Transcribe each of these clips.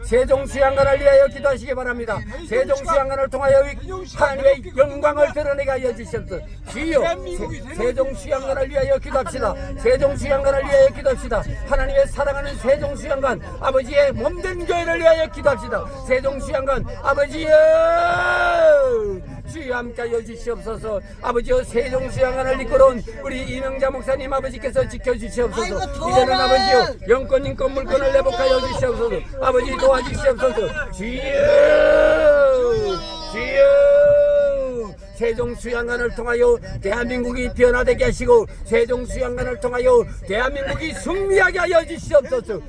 세종수양관을 위하여 기도하시기 바랍니다. 세종수양관을 통하여 하나님의 영광을 드러내게 하여 주시옵소서. 주여, 세종수양관을 위하여 기도합시다. 세종수양관을 위하여 기도합시다. 하나님의 사랑하는 세종수양관 아버지의 몸된 교회를 위하여 기도합시다. 세종수양관 아버지여, 주여 함께하여 주시옵소서. 아버지여, 세종수양관을 이끌어온 우리 이명자 목사님 아버지께서 지켜주시옵소서. 이제는 아버지여, 영권인권 물권을 회복하여 주시옵소서. 아버지 도와주시옵소서. 주여, 세종수양관을 통하여 대한민국이 변화되게 하시고 세종수양관을 통하여 대한민국이 승리하게 하여 주시옵소서. 주여,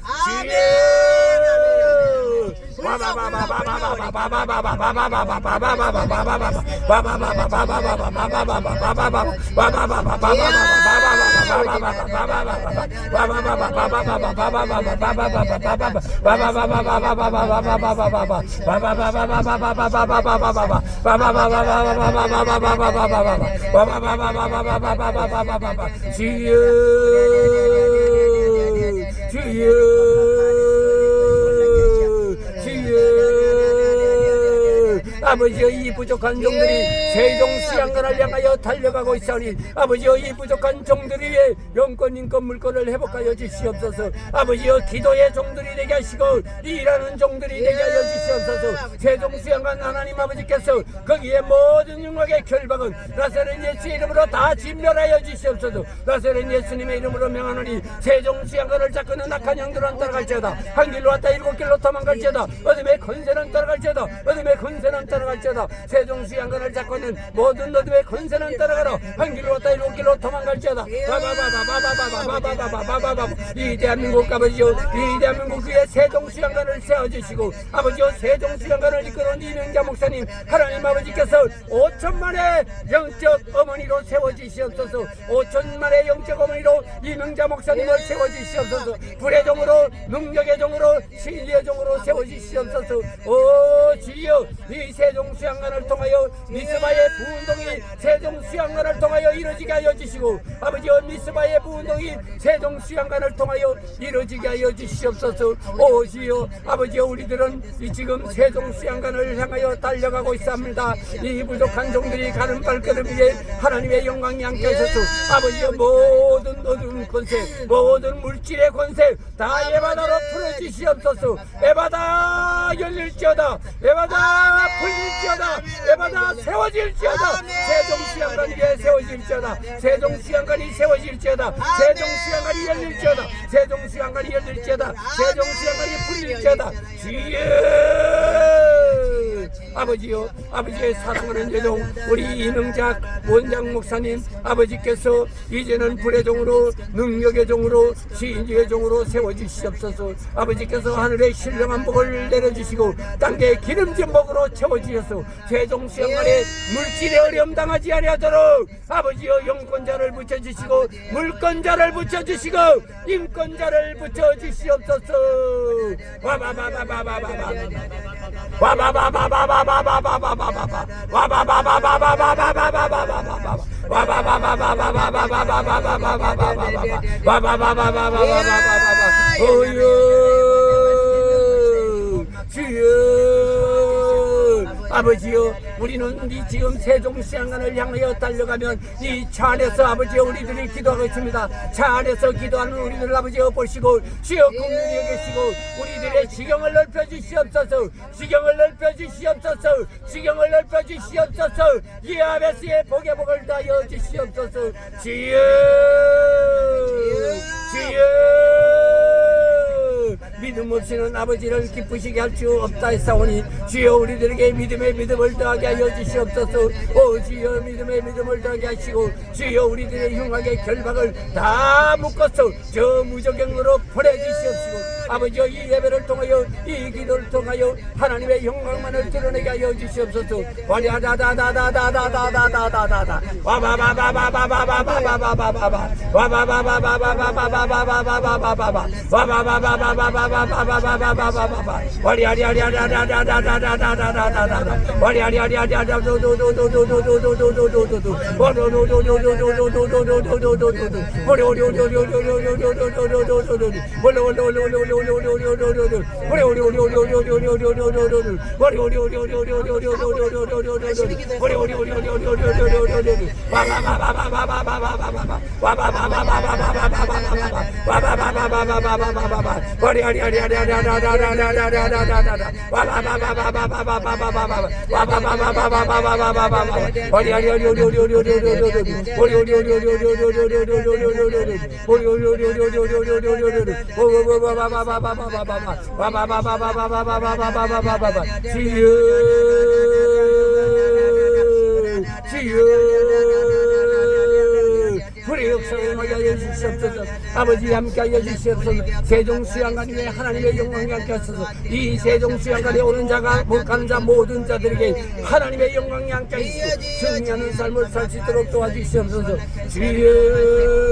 아버지여, 이 부족한 종들이 세종수양관을 향하여 달려가고 있사오니 아버지여, 이 부족한 종들이 위해 영권 인권 물권을 회복하여 주시옵소서. 아버지여, 기도의 종들이 되게 하시고 일하는 종들이 되게 하여 주시옵소서. 세종수양관 하나님 아버지께서 거기에 모든 영광의 결박은 나사렛 예수 이름으로 다 진멸하여 주시옵소서. 나사렛 예수님의 이름으로 명하노니 세종수양관을 잡고는 악한 영들은 따라갈지어다. 한 길로 왔다 일곱 길로 도망갈지어다. 어둠의 권세는 따라갈지어다. 어둠의 권세는 따라갈지어다. 세종수양관을 잡고는 모든 어둠의 권세는 따라가라. 한 길로 왔다 일곱 길로 도망갈지어다. 이 대한민국 아버지요, 이 대한민국 위에 세종수양관을 세워주시고 아버지요, 세종수양관을 이끌어온 이명자 목사님 하나님 아버지께서 5천만의 영적 어머니로 세워주시옵소서. 5천만의 영적 어머니로 이명자 목사님을 세워주시옵소서. 불의 종으로, 능력의 종으로, 진리의 종으로 세워주시옵소서. 오 주여, 이 세종수양관을 통하여 미스바의 부운동이 세종수양관을 통하여 이루어지게 하여 주시고 아버지여, 미스바의 부운동이 세종수양관을 통하여 이루어지게 하여 주시옵소서. 오 주여, 아버지여, 우리들은 지금 세종수양관을 향하여 달려가고 있습니다. 이 부족한 종들이 가는 발걸음 위에 하나님의 영광이 함께 하셔서 아버지여, 모든 어두운 권세, 모든 물질의 권세 다 에바다로 풀어주시옵소서. 에바다 열릴지어다. 에바다 풀릴지어다. 에바다 세워질지어다. 세종수양관 위에 세워질지어다. 세종수양관이 세워질지어다. 세종수양관이 열릴지어다. 세종수양관이 열릴지어다. 세종수양관이 풀릴지어다. 주여, 아버지요, 아버지의 사랑하는 여종 우리 이명자 원장 목사님 아버지께서 이제는 불의 종으로, 능력의 종으로, 진리의 종으로 세워주시옵소서. 아버지께서 하늘의 신령한 복을 내려주시고 땅에 기름진 복으로 채워주셔서 세종수양관에 물질에 어려움 당하지 아니하도록 아버지여, 영권자를 붙여주시고 물권자를 붙여주시고 인권자를 붙여주시옵소서. 아버지여, 우리는 이 지금 세종수양관을 향하여 달려가면 이 차 안에서 아버지여 우리들이 기도하고 있습니다. 차 안에서 기도하는 우리들 아버지여 보시고 주여 긍휼히 여기시고 우리들의 지경을 넓혀주시옵소서. 지경을 넓혀주시옵소서. 지경을 넓혀주시옵소서. 이 아베스의 복의 복을 다하여 주시옵소서. 주여, 주여, 믿음 없이는 아버지를 기쁘시게 할 수 없다 했사오니 주여, 우리들에게 믿음의 믿음을 더하게 하여 주시옵소서. 오 주여, 믿음의 믿음을 더하게 하시고 주여, 우리들의 흉악의 결박을 다 묶어서 저 무저경으로 보내주시옵시고 아버지여, 이 예배를 통하여, 이 기도를 통하여 하나님의 영광만을 드러내게 하여 주시옵소서. 와리아다다다다다다다다다다다 와바바바바바바바바바바바바바 와바바바바바바바바바바바바바 와바바바바바바바바바바바바바 와리아리아리아다다다다다다다다다 와리아리아리아다도도도도도도도도도도도도도 워로도도도도도도도도도도도 워로도도도도도도도도도도 워로도도도도도도도도도 불의 역사에 임하여 주시옵소서. 아버지 함께하여 주시옵소서. 세종수양관 위에 하나님의 영광이 함께하소서. 이 세종수양관에 오는 자가 가는 자 모든 자들에게 하나님의 영광이 함께하시고 승리하는 삶을 살 수 있도록 도와주시옵소서. 주여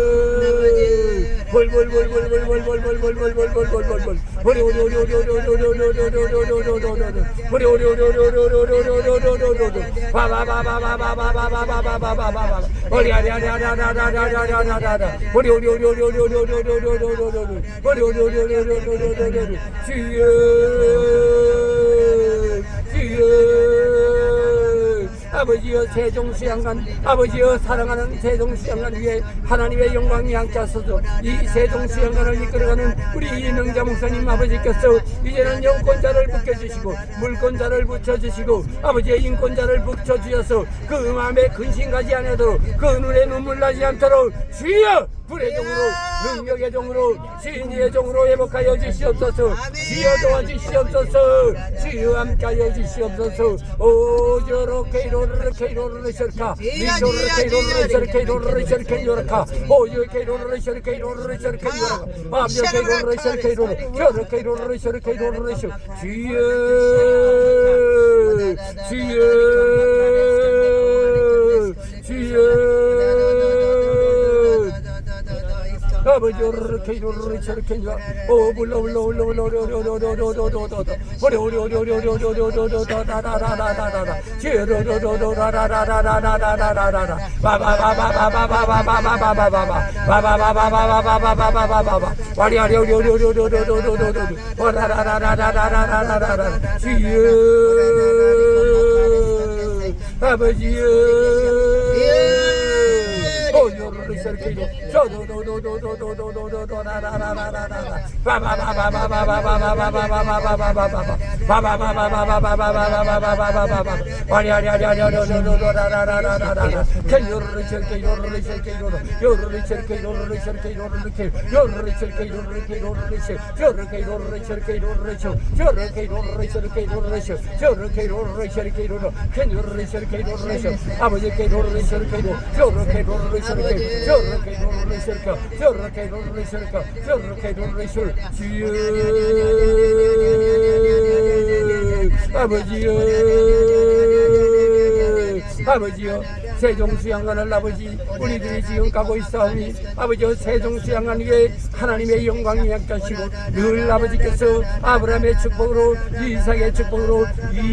아버지여 세종수양관 아버지여 사랑하는 세종수양관 위에 하나님의 영광이 함께하소서. 이 세종수양관을 이끌어가는 우리 이명자 목사님 아버지께서 이제는 영권자를 붙여주시고 물권자를 붙여주시고 아버지의 인권자를 붙여주셔서 그 마음에 근심가지 않도록 그 눈에 눈물 나지 않도록 주여 불의 종으로 능력의 종으로 진리의 종으로 회복하여 주시옵소서. 주여 도와주시옵소서. 주여 함께하여 주시옵소서. 오 저렇게 이렇게 이렇게 이렇게 이렇게 요렇게 오 저렇게 이렇게 이렇게 아버지께 이렇게 저렇게 이렇게 주여 아버지 이렇게 저렇게 오 불러 아버지여 세종수양관을 아버지 우리들이 지금 가고 있사오니 아버지여 세종수양관 위에 하나님의 영광이 함께하시고 늘 아버지께서 아브라함의 축복으로 이삭의 축복으로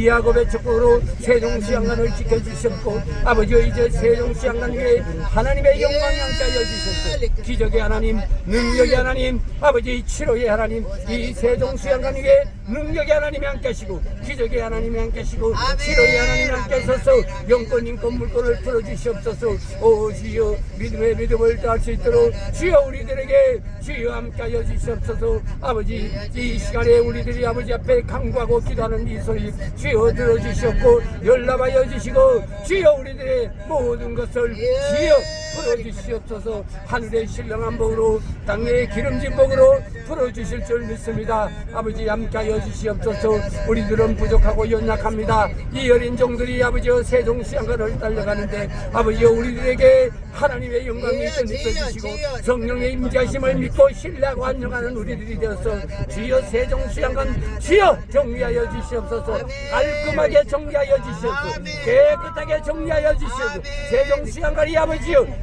야곱의 축복으로 세종수양관을 지켜주셨고 아버지여 이제 세종수양관 위에 하나님의 영광이 함께하여 주셨고 기적의 하나님 능력의 하나님 아버지 치료의 하나님 이 세종수양관 위에 능력의 하나님이 함께하시고 기적의 하나님이 함께하시고 치료의 하나님이 함께하셔서 영권 인권 물권을 풀어주시옵소서. 오 주여 믿음의 믿음을 다할 수 있도록 주여 우리들에게 주여 함께하여 주시옵소서. 아버지 이 시간에 우리들이 아버지 앞에 간구하고 기도하는 이 소리 주여 들어주시옵고 연락하여 주시고 주여 우리들의 모든 것을 주여 풀어주시옵소서. 하늘의 신령한 복으로 땅의 기름진 복으로 풀어주실 줄 믿습니다. 아버지 함께하여 주시옵소서. 우리들은 부족하고 연약합니다. 이 어린 종들이 아버지여 세종수양관을 달려가는데 아버지여 우리들에게 하나님의 영광이 전입해주시고 성령의 임재하심을 믿고 신뢰하고 안녕하는 우리들이 되어서 주여 세종수양관 주여 정리하여 주시옵소서. 깔끔하게 정리하여 주시옵소서. 깨끗하게 정리하여 주시옵소서. 세종수양관이 아버지여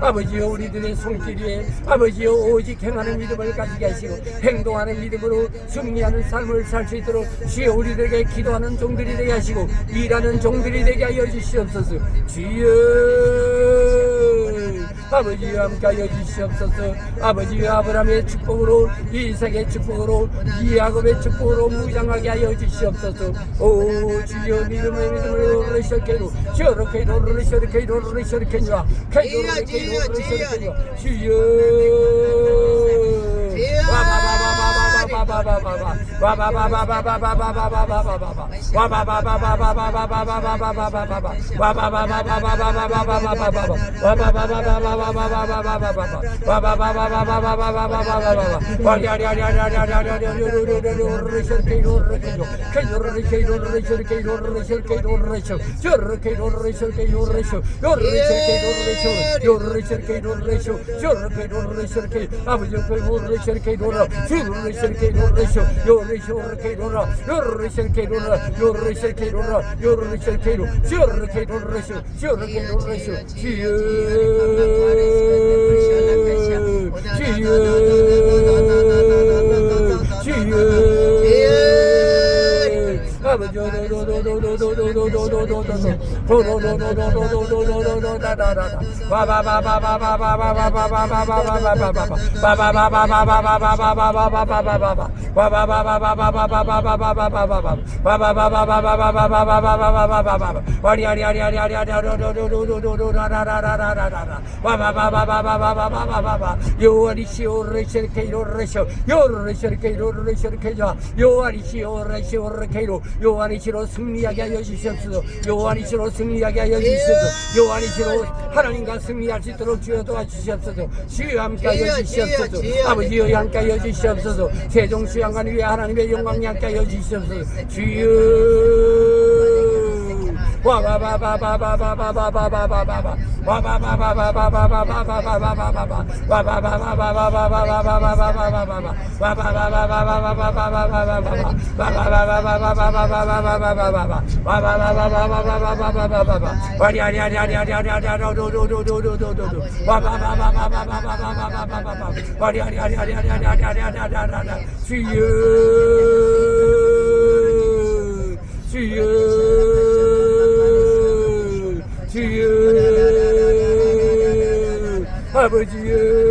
아버지여 우리들의 손길 위에 아버지여 오직 행하는 믿음을 가지게 하시고 행동하는 믿음으로 승리하는 삶을 살 수 있도록 주여 우리들에게 기도하는 종들이 되게 하시고 일하는 종들이 되게 하여 주시옵소서. 주여 아버지와 함께하여 주시옵소서. 아버지와 아브라함의 축복으로 이삭의 축복으로 야곱의 축복으로 무장하게 하여 주시옵소서. 오 주여 믿음의 믿음을 오르셔케로 저렇게로 오르셔케로 오르셔케뇨 케이로케이로 오르셔케뇨 주여 요한이시로 승리하게 하여 주시옵소서. 요한이시로 승리하게 하여 주시옵소서. 요한이시로 하나님과 승리할 수 있도록 주여 도와주시옵소서. 주여 함께 하여 주시옵소서. 아버지여 함께 하여 주시옵소서. 세종 수양관 위에 하나님의 영광이 함께 하여 주시옵소서. 주여 아버지여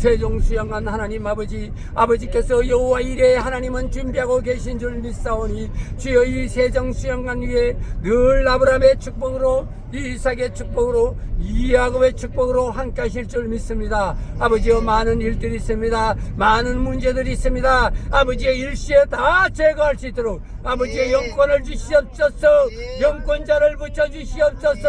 세종수양관 하나님 아버지께서 여호와 이레 하나님은 준비하고 계신 줄 믿사오니 주여 이 세종수양관 위에 늘 아브라함의 축복으로 이삭의 축복으로 야곱의 축복으로 함께 하실 줄 믿습니다. 아버지여 많은 일들이 있습니다. 많은 문제들이 있습니다. 아버지의 일시에 다 제거할 수 있도록 아버지의 영권을 주시옵소서. 영권자를 붙여주시옵소서.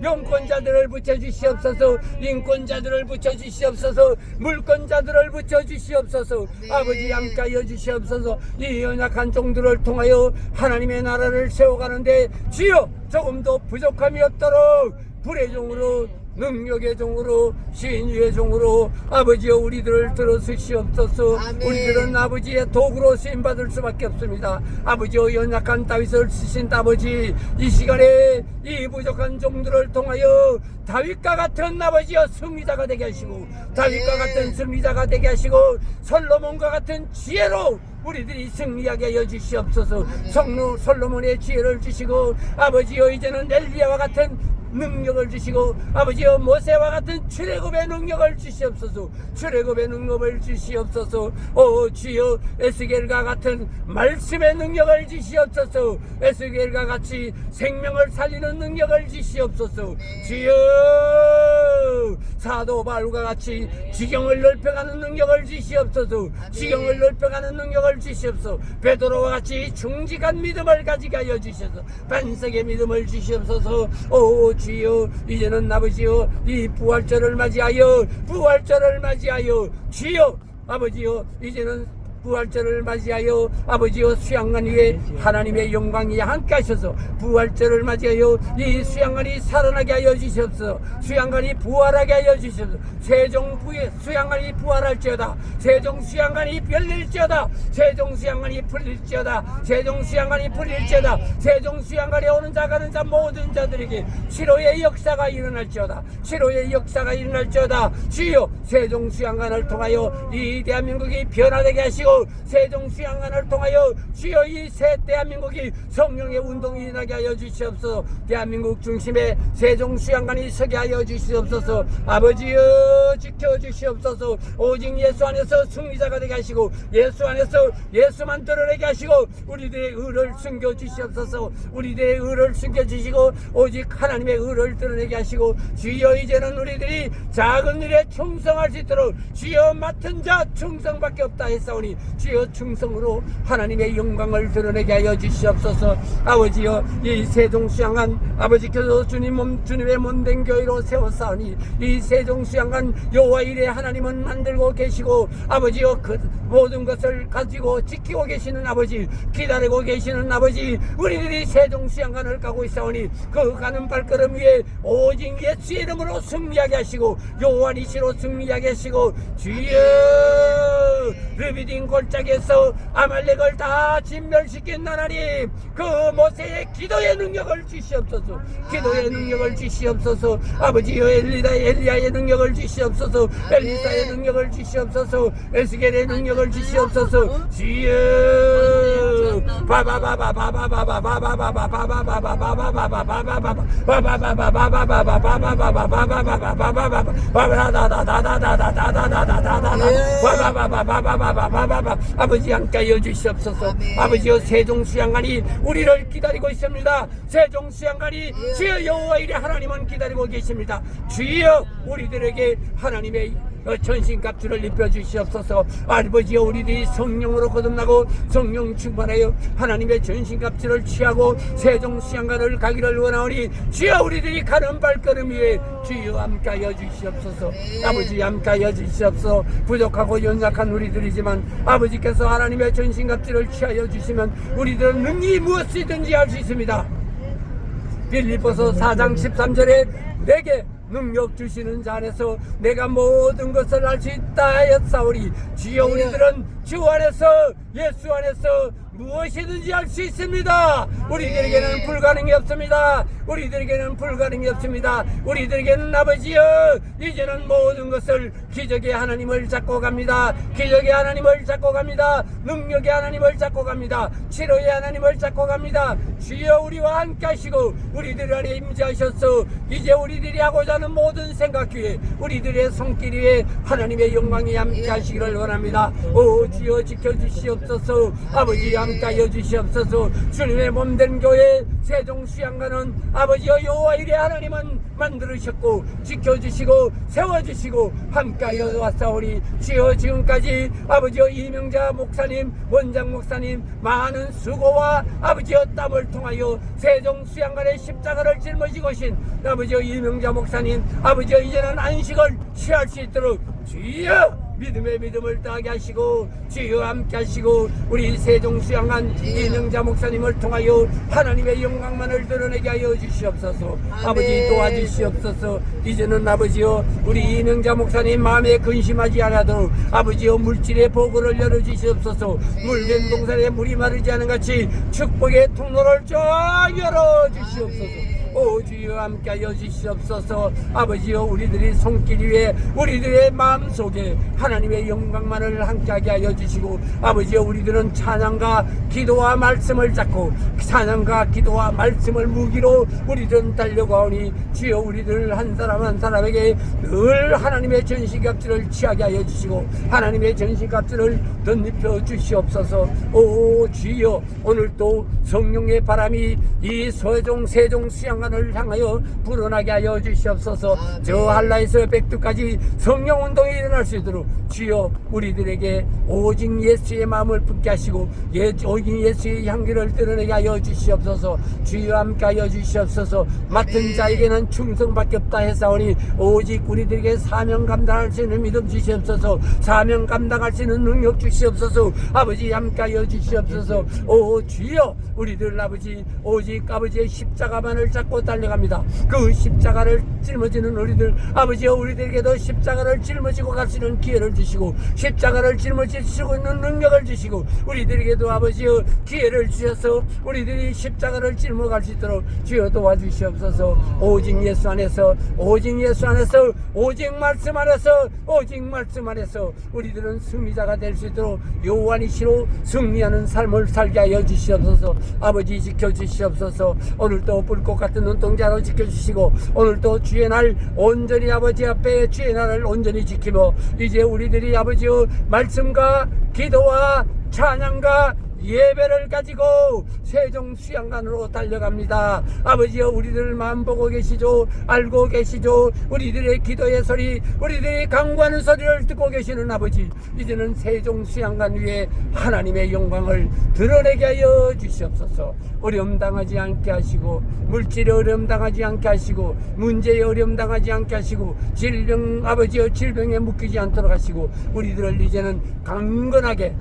영권자들을 붙여주시옵소서. 인권자들을 붙여주시옵소서. 물권자들을 붙여주시옵소서. 아버지 함께하여 주시옵소서. 이 연약한 종들을 통하여 하나님의 나라를 세워가는데 주여 조금도 부족함이 없도록 불의 종으로 능력의 종으로 신유의 종으로 아버지여 우리들을 들어주시옵소서. 우리들은 아버지의 도구로 쓰임받을 수밖에 없습니다. 아버지여 연약한 다윗을 쓰신 아버지 이 시간에 이 부족한 종들을 통하여 다윗과 같은 아버지여 승리자가 되게 하시고 다윗과 같은 승리자가 되게 하시고 솔로몬과 같은 지혜로 우리들이 승리하게 하여 주시옵소서. 성로 솔로몬의 지혜를 주시고 아버지여 이제는 엘리야와 같은 능력을 주시고 아버지여 모세와 같은 출애굽의 능력을 주시옵소서. 출애굽의 능력을 주시옵소서. 오 주여 에스겔과 같은 말씀의 능력을 주시옵소서. 에스겔과 같이 생명을 살리는 능력을 주시옵소서. 주여 사도 바울과 같이 지경을 넓혀가는 능력을 주시옵소서. 지경을 넓혀가는 능력을 주시옵소서. 베드로와 같이 충직한 믿음을 가지게 하여 주셔서 반석의 믿음을 주시옵소서. 오 주여 이제는 아버지여 이 부활절을 맞이하여 주여 아버지여 이제는 부활절을 맞이하여 아버지여 수양관 위에 하나님의 영광이 함께 하셔서 부활절을 맞이하여 이 수양관이 살아나게 하여 주시옵소서. 수양관이 부활하게 하여 주시옵소서. 세종부의 수양관이 부활할지어다. 세종수양관이 열릴지어다. 세종수양관이 풀릴지어다. 세종수양관이 풀릴지어다. 세종수양관에 오는 자 가는 자 모든 자들에게 치료의 역사가 일어날지어다. 치료의 역사가 일어날지어다. 주여 세종수양관을 통하여 이 대한민국이 변화되게 하시고 세종수양관을 통하여 주여 이 새 대한민국이 성령의 운동이 일어나게 하여 주시옵소서. 대한민국 중심에 세종수양관이 서게 하여 주시옵소서. 아버지여 지켜주시옵소서. 오직 예수 안에서 승리자가 되게 하시고 예수 안에서 예수만 드러내게 하시고 우리들의 의를 숨겨주시옵소서. 우리들의 의를 숨겨주시고 오직 하나님의 의를 드러내게 하시고 주여 이제는 우리들이 작은 일에 충성할 수 있도록 주여 맡은 자 충성밖에 없다 했사오니 주여 충성으로 하나님의 영광을 드러내게 하여 주시옵소서. 아버지여 이 세종수양관 아버지께서 주님의 몸된 교회로 세웠사오니 이 세종수양관 여호와 이레 하나님은 만들고 계시고 아버지여 그 모든 것을 가지고 지키고 계시는 아버지 기다리고 계시는 아버지 우리들이 세종수양관을 가고 있사오니 그 가는 발걸음 위에 오직 예수의 이름으로 승리하게 하시고 여호와니시로 승리하게 하시고 주여 르비딘 골짜기에서 아말렉을 다 진멸시킨 하나님 그 모세의 기도의 능력을 주시옵소서. 기도의 능력을 주시옵소서. 아버지여 엘리야의 능력을 주시옵소서. 엘리사의 능력을 주시옵소서. 에스겔의 능력을 주시옵소서. 주여 아버지 함께하여 주시옵소서. 아버지여 세종수양관이 우리를 기다리고 있습니다. 세종수양관이 주여 여호와 이레 하나님은 기다리고 계십니다. 주여 우리들에게 하나님의 전신갑주를 입혀주시옵소서. 아버지여 우리들이 성령으로 거듭나고 성령 충만하여 하나님의 전신갑주를 취하고 세종수양관을 가기를 원하오니 주여 우리들이 가는 발걸음 위에 주여 함께하여 주시옵소서. 아버지 함께하여 주시옵소서. 부족하고 연약한 우리들이지만 아버지께서 하나님의 전신갑주를 취하여 주시면 우리들은 능히 무엇이든지 할 수 있습니다. 빌립보서 4장 13절에 내게 능력 주시는 자 안에서 내가 모든 것을 할 수 있다 하였사오니 주여 우리들은 주 안에서 예수 안에서 무엇이든지 할 수 있습니다. 우리들에게는 불가능이 없습니다. 우리들에게는 불가능이 없습니다. 우리들에게는 아버지여 이제는 모든 것을 기적의 하나님을 잡고 갑니다. 기적의 하나님을 잡고 갑니다. 능력의 하나님을 잡고 갑니다. 치료의 하나님을 잡고 갑니다. 주여 우리와 함께 하시고 우리들 안에 임재하셔서 이제 우리들이 하고자 하는 모든 생각 위에 우리들의 손길 위에 하나님의 영광이 함께 하시기를 원합니다. 오 주여 지켜주시옵소서. 아버지 함께 하여 주시옵소서. 주님의 몸된 교회 세종수양관은 아버지여 여호와 이레 하나님은 만들으셨고 지켜주시고 세워주시고 함께하여 왔사오니 주여 지금까지 아버지여 이명자 목사님 원장 목사님 많은 수고와 아버지여 땀을 통하여 세종수양관의 십자가를 짊어지고 오신 아버지여 이명자 목사님 아버지여 이제는 안식을 취할 수 있도록 주여 믿음의 믿음을 따게 하시고 주여 함께 하시고 우리 세종수양관 이명자 목사님을 통하여 하나님의 영광만을 드러내게 하여 주시옵소서. 아버지 도와주시옵소서. 이제는 아버지여 우리 이명자 목사님 마음에 근심하지 않아도 아버지여 물질의 보고를 열어주시옵소서. 물된 동산에 물이 마르지 않은 같이 축복의 통로를 쫙 열어주시옵소서. 오 주여 함께하여 주시옵소서. 아버지여 우리들이 손길 위에 우리들의 마음속에 하나님의 영광만을 함께하게 하여 주시고 아버지여 우리들은 찬양과 기도와 말씀을 잡고 찬양과 기도와 말씀을 무기로 우리들은 달려가오니 주여 우리들 한 사람 한 사람에게 늘 하나님의 전시갑주를 취하게 하여 주시고 하나님의 전시갑주를 덧입혀 주시옵소서. 오 주여 오늘도 성령의 바람이 이 세종 수양관을 향하여 불어나게 하여 주시옵소서. 저 한라에서 백두까지 성령 운동이 일어날 수 있도록 주여 우리들에게 오직 예수의 마음을 품게 하시고 오직 예수의 향기를 드러내게 하여 주시옵소서. 주여 함께 하여 주시옵소서. 맡은 자에게는 충성밖에 없다 했사오니 오직 우리들에게 사명 감당할 수 있는 믿음 주시옵소서. 사명 감당할 수 있는 능력 주시옵소서. 아버지 함께 하여 주시옵소서. 오 주여 우리들 아버지 오직 아버지의 십자가만을 잡고 달려갑니다. 그 십자가를 짊어지는 우리들 아버지여 우리들에게도 십자가를 짊어지고 갈 수 있는 기회를 주시고 십자가를 짊어지시고 있는 능력을 주시고 우리들에게도 아버지여 기회를 주셔서 우리들이 십자가를 짊어갈 수 있도록 주여 도와주시옵소서. 오직 예수 안에서 오직 예수 안에서 오직 말씀 안에서 오직 말씀 안에서 우리들은 승리자가 될 수 있도록 요한이시로 승리하는 삶을 살게 하여 주시옵소서. 아버지 지켜주시옵소서. 오늘도 불꽃 같은 눈동자로 지켜주시고 오늘도 주의 날 온전히 아버지 앞에 주의 날을 온전히 지키며 이제 우리들이 아버지의 말씀과 기도와 찬양과 예배를 가지고 세종수양관으로 달려갑니다. 아버지여 우리들 마음 보고 계시죠. 알고 계시죠. 우리들의 기도의 소리 우리들의 강구하는 소리를 듣고 계시는 아버지 이제는 세종수양관 위에 하나님의 영광을 드러내게 하여 주시옵소서. 어려움 당하지 않게 하시고 물질에 어려움 당하지 않게 하시고 문제에 어려움 당하지 않게 하시고 질병 아버지여 질병에 묶이지 않도록 하시고 우리들을 이제는 강건하게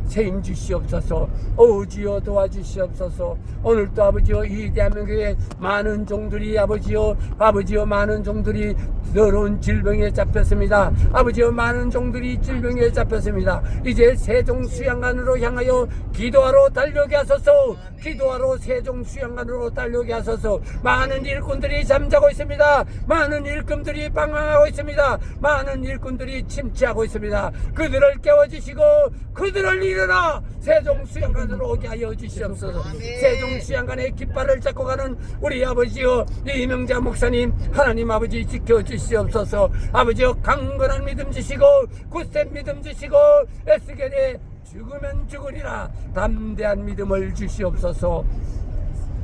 세임 주시옵소서. 오 주여 도와주시옵소서. 오늘도 아버지여 이 대한민국의 많은 종들이 아버지여 많은 종들이 더러운 질병에 잡혔습니다. 아버지여 많은 종들이 질병에 잡혔습니다. 이제 세종수양관으로 향하여 기도하러 달려게 하소서. 기도하러 세종수양관으로 달려게 하소서. 많은 일꾼들이 잠자고 있습니다. 많은 일꾼들이 방황하고 있습니다. 많은 일꾼들이 침체하고 있습니다. 그들을 깨워주시고 그들을 일어나 세종수양관으로 오게 하여 주시옵소서. 세종수양관의 깃발을 잡고 가는 우리 아버지여 이명자 목사님 하나님 아버지 지켜주시옵소서. 아버지여 강건한 믿음 주시고 굳센 믿음 주시고 에스겔에 죽으면 죽으리라 담대한 믿음을 주시옵소서.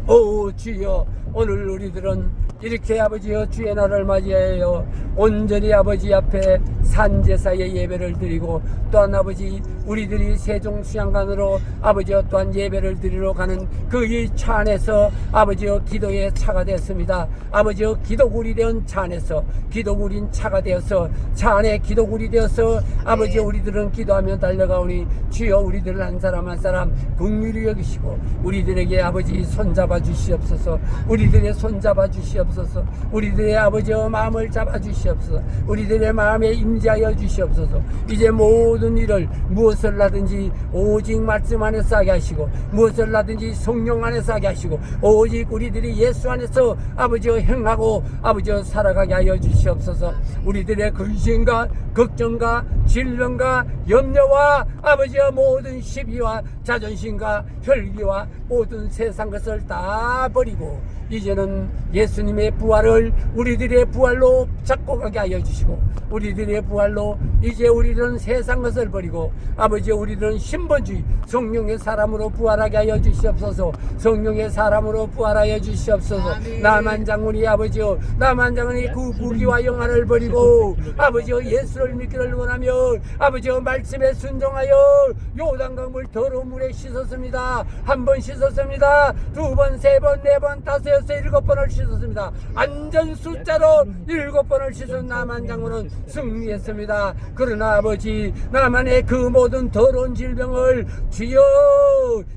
오 주여 오늘 우리들은 이렇게 아버지여 주의 날을 맞이하여 온전히 아버지 앞에 산제사의 예배를 드리고 또한 아버지 우리들이 세종수양관으로 아버지여 또한 예배를 드리러 가는 그 이 차 안에서 아버지여 기도의 차가 됐습니다. 아버지여 기도굴이 되은 차 안에서 기도굴인 차가 되어서 차 안에 기도굴이 되어서 아버지여 우리들은 기도하며 달려가오니 주여 우리들 한 사람 한 사람 긍휼히 여기시고 우리들에게 아버지 손잡아 붙잡아 주시옵소서. 우리들의 손 잡아 주시옵소서. 우리들의 아버지의 마음을 잡아 주시옵소서. 우리들의 마음에 임재하여 주시옵소서. 이제 모든 일을 무엇을 하든지 오직 말씀 안에서 하게 하시고, 무엇을 하든지 성령 안에서 하게 하시고, 오직 우리들이 예수 안에서 아버지여 행하고 아버지여 살아가게 하여 주시옵소서. 우리들의 근심과 걱정과 질병과 염려와 아버지여 모든 시비와 자존심과 혈기와 모든 세상 것을 다 버리고 이제는 예수님의 부활을 우리들의 부활로 잡고 가게 하여 주시고, 우리들의 부활로 이제 우리들은 세상 것을 버리고 아버지 우리들은 신본주의 성령의 사람으로 부활하게 하여 주시옵소서. 성령의 사람으로 부활하여 주시옵소서. 나만 장군이 아버지여, 나만 장군이 그 부귀와 영화를 버리고 아버지여 예수를 믿기를 원하며 아버지여 말씀에 순종하여 요단강물 더러운 물에 씻었습니다. 한 번 씻었습니다. 두 번, 세 번, 네 번, 다섯, 여섯, 일곱 번을 씻었습니다. 안전 숫자로 7번을 씻은 나만 장군은 승리했습니다. 그러나 아버지 나만의 그 모든 더러운 질병을 주여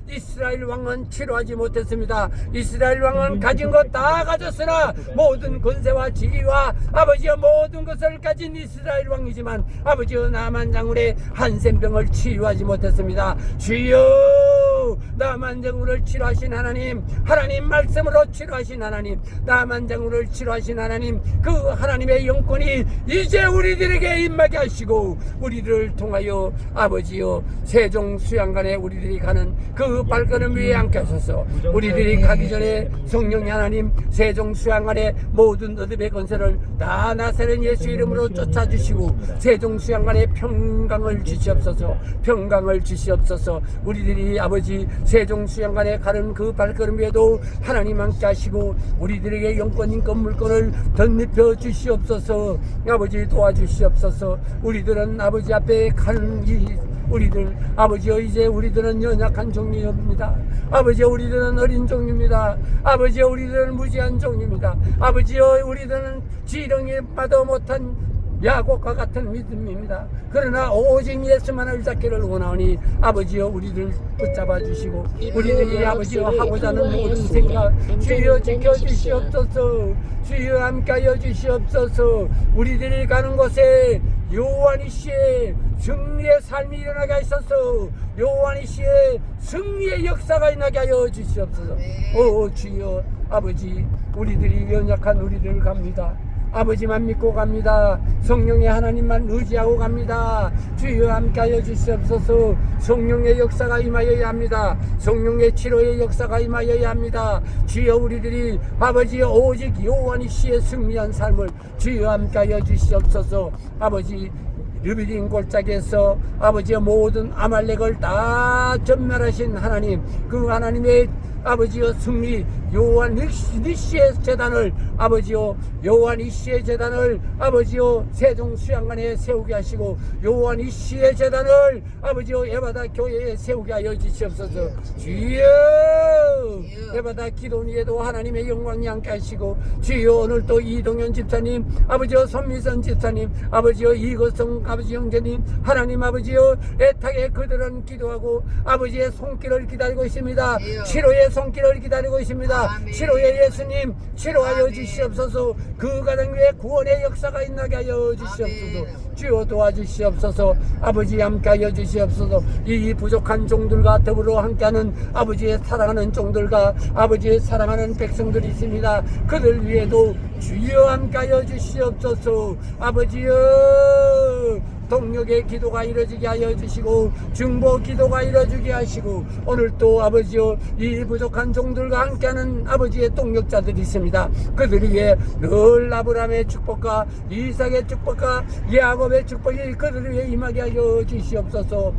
이스라엘 왕은 치료하지 못했습니다. 이스라엘 왕은 가진 것 다 가졌으나 모든 권세와 지위와 아버지의 모든 것을 가진 이스라엘 왕이지만 아버지여 나만 장군의 한센병을 치유하지 못했습니다. 주여 나만 장군을 치료하신 하나님, 하나님 말씀으로 치료하신 하나님, 나만 장군을 치료하신 하나님, 그 하나님의 영권이 이제 우리들에게 임하게 하시고 우리를 통하여 아버지여 세종 수양관에 우리들이 가는 그 발걸음 위에 앉게 하소서. 우리들이 가기 전에 성령의 하나님 세종 수양관의 모든 어둠의 권세를 다 나사렛 예수 이름으로 쫓아주시고 세종 수양관에 평강을 주시옵소서. 평강을 주시옵소서. 우리들이 아버지 세종 수양관에 가는 그 발걸음 위에도 하나님 함께 하시고 우리들에게 영권인권 물권을 덧입혀 주시옵소서. 아버지 도와주시옵소서. 우리들은 아버지 앞에 가는 이 우리들 아버지여 이제 우리들은 연약한 종류입니다. 아버지여 우리들은 어린 종류입니다. 아버지여 우리들은 무지한 종류입니다. 아버지여 우리들은 지렁이마도 못한 야곱과 같은 믿음입니다. 그러나 오직 예수만을 잡기를 원하오니 아버지여 우리를 붙잡아 주시고 우리들이 아버지여 하고자 하는 모든 생각 주여 지켜주시옵소서. 주여 함께하여 주시옵소서. 우리들이 가는 곳에 요한 이씨의 승리의 삶이 일어나게 하소서. 요한 이씨의 승리의 역사가 일어나게 하여 주시옵소서. 오 주여 아버지 우리들이 연약한 우리들 갑니다. 아버지만 믿고 갑니다. 성령의 하나님만 의지하고 갑니다. 주여 함께하여 주시옵소서. 성령의 역사가 임하여야 합니다. 성령의 치료의 역사가 임하여야 합니다. 주여 우리들이 아버지 오직 요한 이씨의 승리한 삶을 주여 함께하여 주시옵소서. 아버지 르비딘 골짜기에서 아버지의 모든 아말렉을 다 전멸하신 하나님, 그 하나님의 아버지여 승리 요한 이씨의 재단을 아버지여 요한 이씨의 재단을 아버지여 세종 수양관에 세우게 하시고 요한 이씨의 재단을 아버지여 에바다 교회에 세우게 하여 주시옵소서. 주여 에바다 기도니에도 하나님의 영광이 함께 하시고 주여 오늘 또 이동현 집사님 아버지여 손미선 집사님 아버지여 이거성 아버지 형제님 하나님 아버지여 애타게 그들은 기도하고 아버지의 손길을 기다리고 있습니다. 치료의 손길을 기다리고 있습니다. 아멘. 치료의 예수님 치료하여 아멘. 주시옵소서. 그 가정 위에 구원의 역사가 있나게 하여 주시옵소서. 아멘. 주여 도와주시옵소서. 아버지 함께하여 주시옵소서. 이 부족한 종들과 더불어 함께하는 아버지의 사랑하는 종들과 아버지의 사랑하는 백성들이 있습니다. 그들 위에도 주여 함께하여 주시옵소서. 아버지여 동력의 기도가 이루어지게 하여 주시고 중보 기도가 이루어지게 하시고 오늘 또 아버지여 이 부족한 종들과 함께하는 아버지의 동력자들이 있습니다. 그들 위해 늘 아브라함의 축복과 이삭의 축복과 야곱의 축복이 그들 위해 임하게 하여 주시옵소서.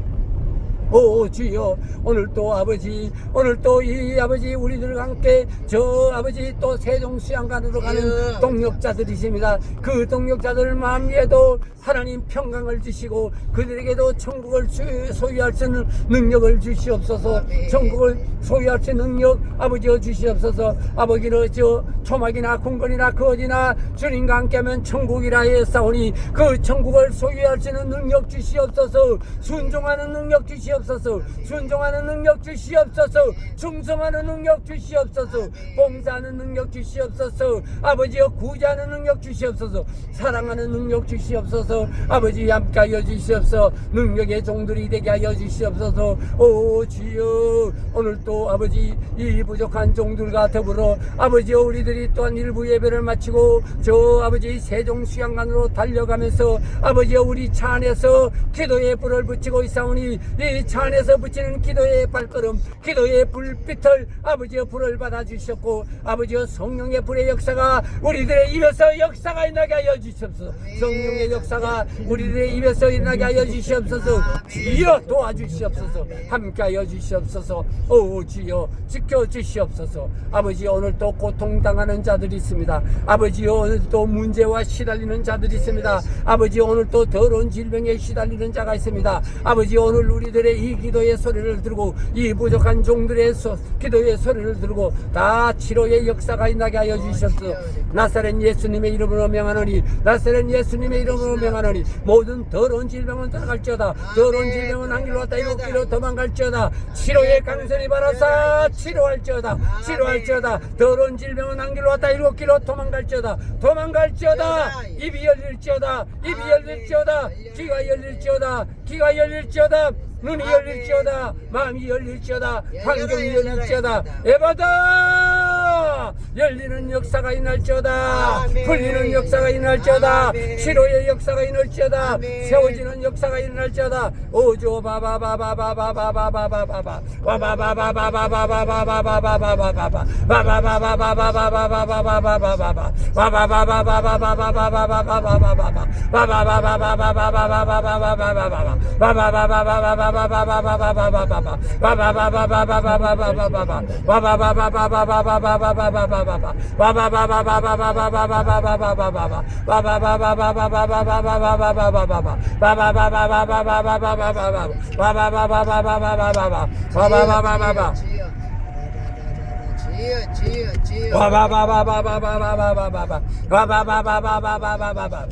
오 주여 오늘 또 아버지 오늘 또 이 아버지 우리들과 함께 저 아버지 또 세종 수양관으로 가는 동력자들이십니다. 그 동력자들 마음 위에도 하나님 평강을 주시고 그들에게도 천국을 소유할 수 있는 능력을 주시옵소서. 천국을 소유할 수 있는 능력 아버지여 주시옵소서. 아버지는 저 초막이나 궁궐이나 거지나 주님과 함께하면 천국이라 했사오니 그 천국을 소유할 수 있는 능력 주시옵소서. 순종하는 능력 주시옵소서. 순종하는 능력 주시옵소서. 충성하는 능력 주시옵소서. 봉사하는 능력 주시옵소서. 아버지여 구제하는 능력 주시옵소서. 사랑하는 능력 주시옵소서. 아버지 함께하여 주시옵소서. 능력의 종들이 되게 하여 주시옵소서. 오 주여 오늘 또 아버지 이 부족한 종들과 더불어 아버지여 우리들이 또한 일부 예배를 마치고 저 아버지 세종수양관으로 달려가면서 아버지여 우리 차 안에서 기도의 불을 붙이고 있사오니 이 차 안에서 붙이는 기도의 발걸음 기도의 불빛을 아버지여 불을 받아 주셨고 아버지여 성령의 불의 역사가 우리들의 입에서 역사가 일어나게 하여 주시옵소서. 성령의 역사가 우리들의 입에서 일어나게 하여 주시옵소서. 주여 도와주시옵소서. 함께하여 주시옵소서. 오 주여 지켜주시옵소서. 아버지 오늘 또 고통당하는 자들이 있습니다. 아버지 오늘 또 문제와 시달리는 자들이 있습니다. 아버지 오늘 또 더러운 질병에 시달리는 자가 있습니다. 아버지 오늘 우리들의 이 기도의 소리를 들고 이 부족한 종들의 기도의 소리를 들고 다 치료의 역사가 일어나게 하여 주시옵소서. 나사렛 예수님의 이름으로 명하노니 나사렛 예수님의 이름으로 명하노니 모든 더러운 질병은 떠나갈지어다. 더러운 질병은 한 길로 왔다 일곱 길로 도망갈지어다. 치료의 강선이 바라사 치료할지어다. 치료할지어다. 더러운 질병은 한 길로 왔다 일곱 길로 도망갈지어다. 도망갈지어다. 입이 열릴지어다. 입이 열릴지어다. 귀가 열릴지어다. 귀가 열릴지어다. 눈이 열릴지어다. 마음이 열릴지어다. 환경이 열릴지어다. 에바다 열리는 역사가 일어날지어다. 풀리는 역사가 일어날지어다. 치료의 역사가 일어날지어다. 세워지는 역사가 일어날지어다. 오조 바바바바바바바바바바바바 와바바바바바바바바바바바바바바 와바바바바바바바바바바바바바 와바바바바바바바바바바바바바바 와바바바바바바바바바바바바바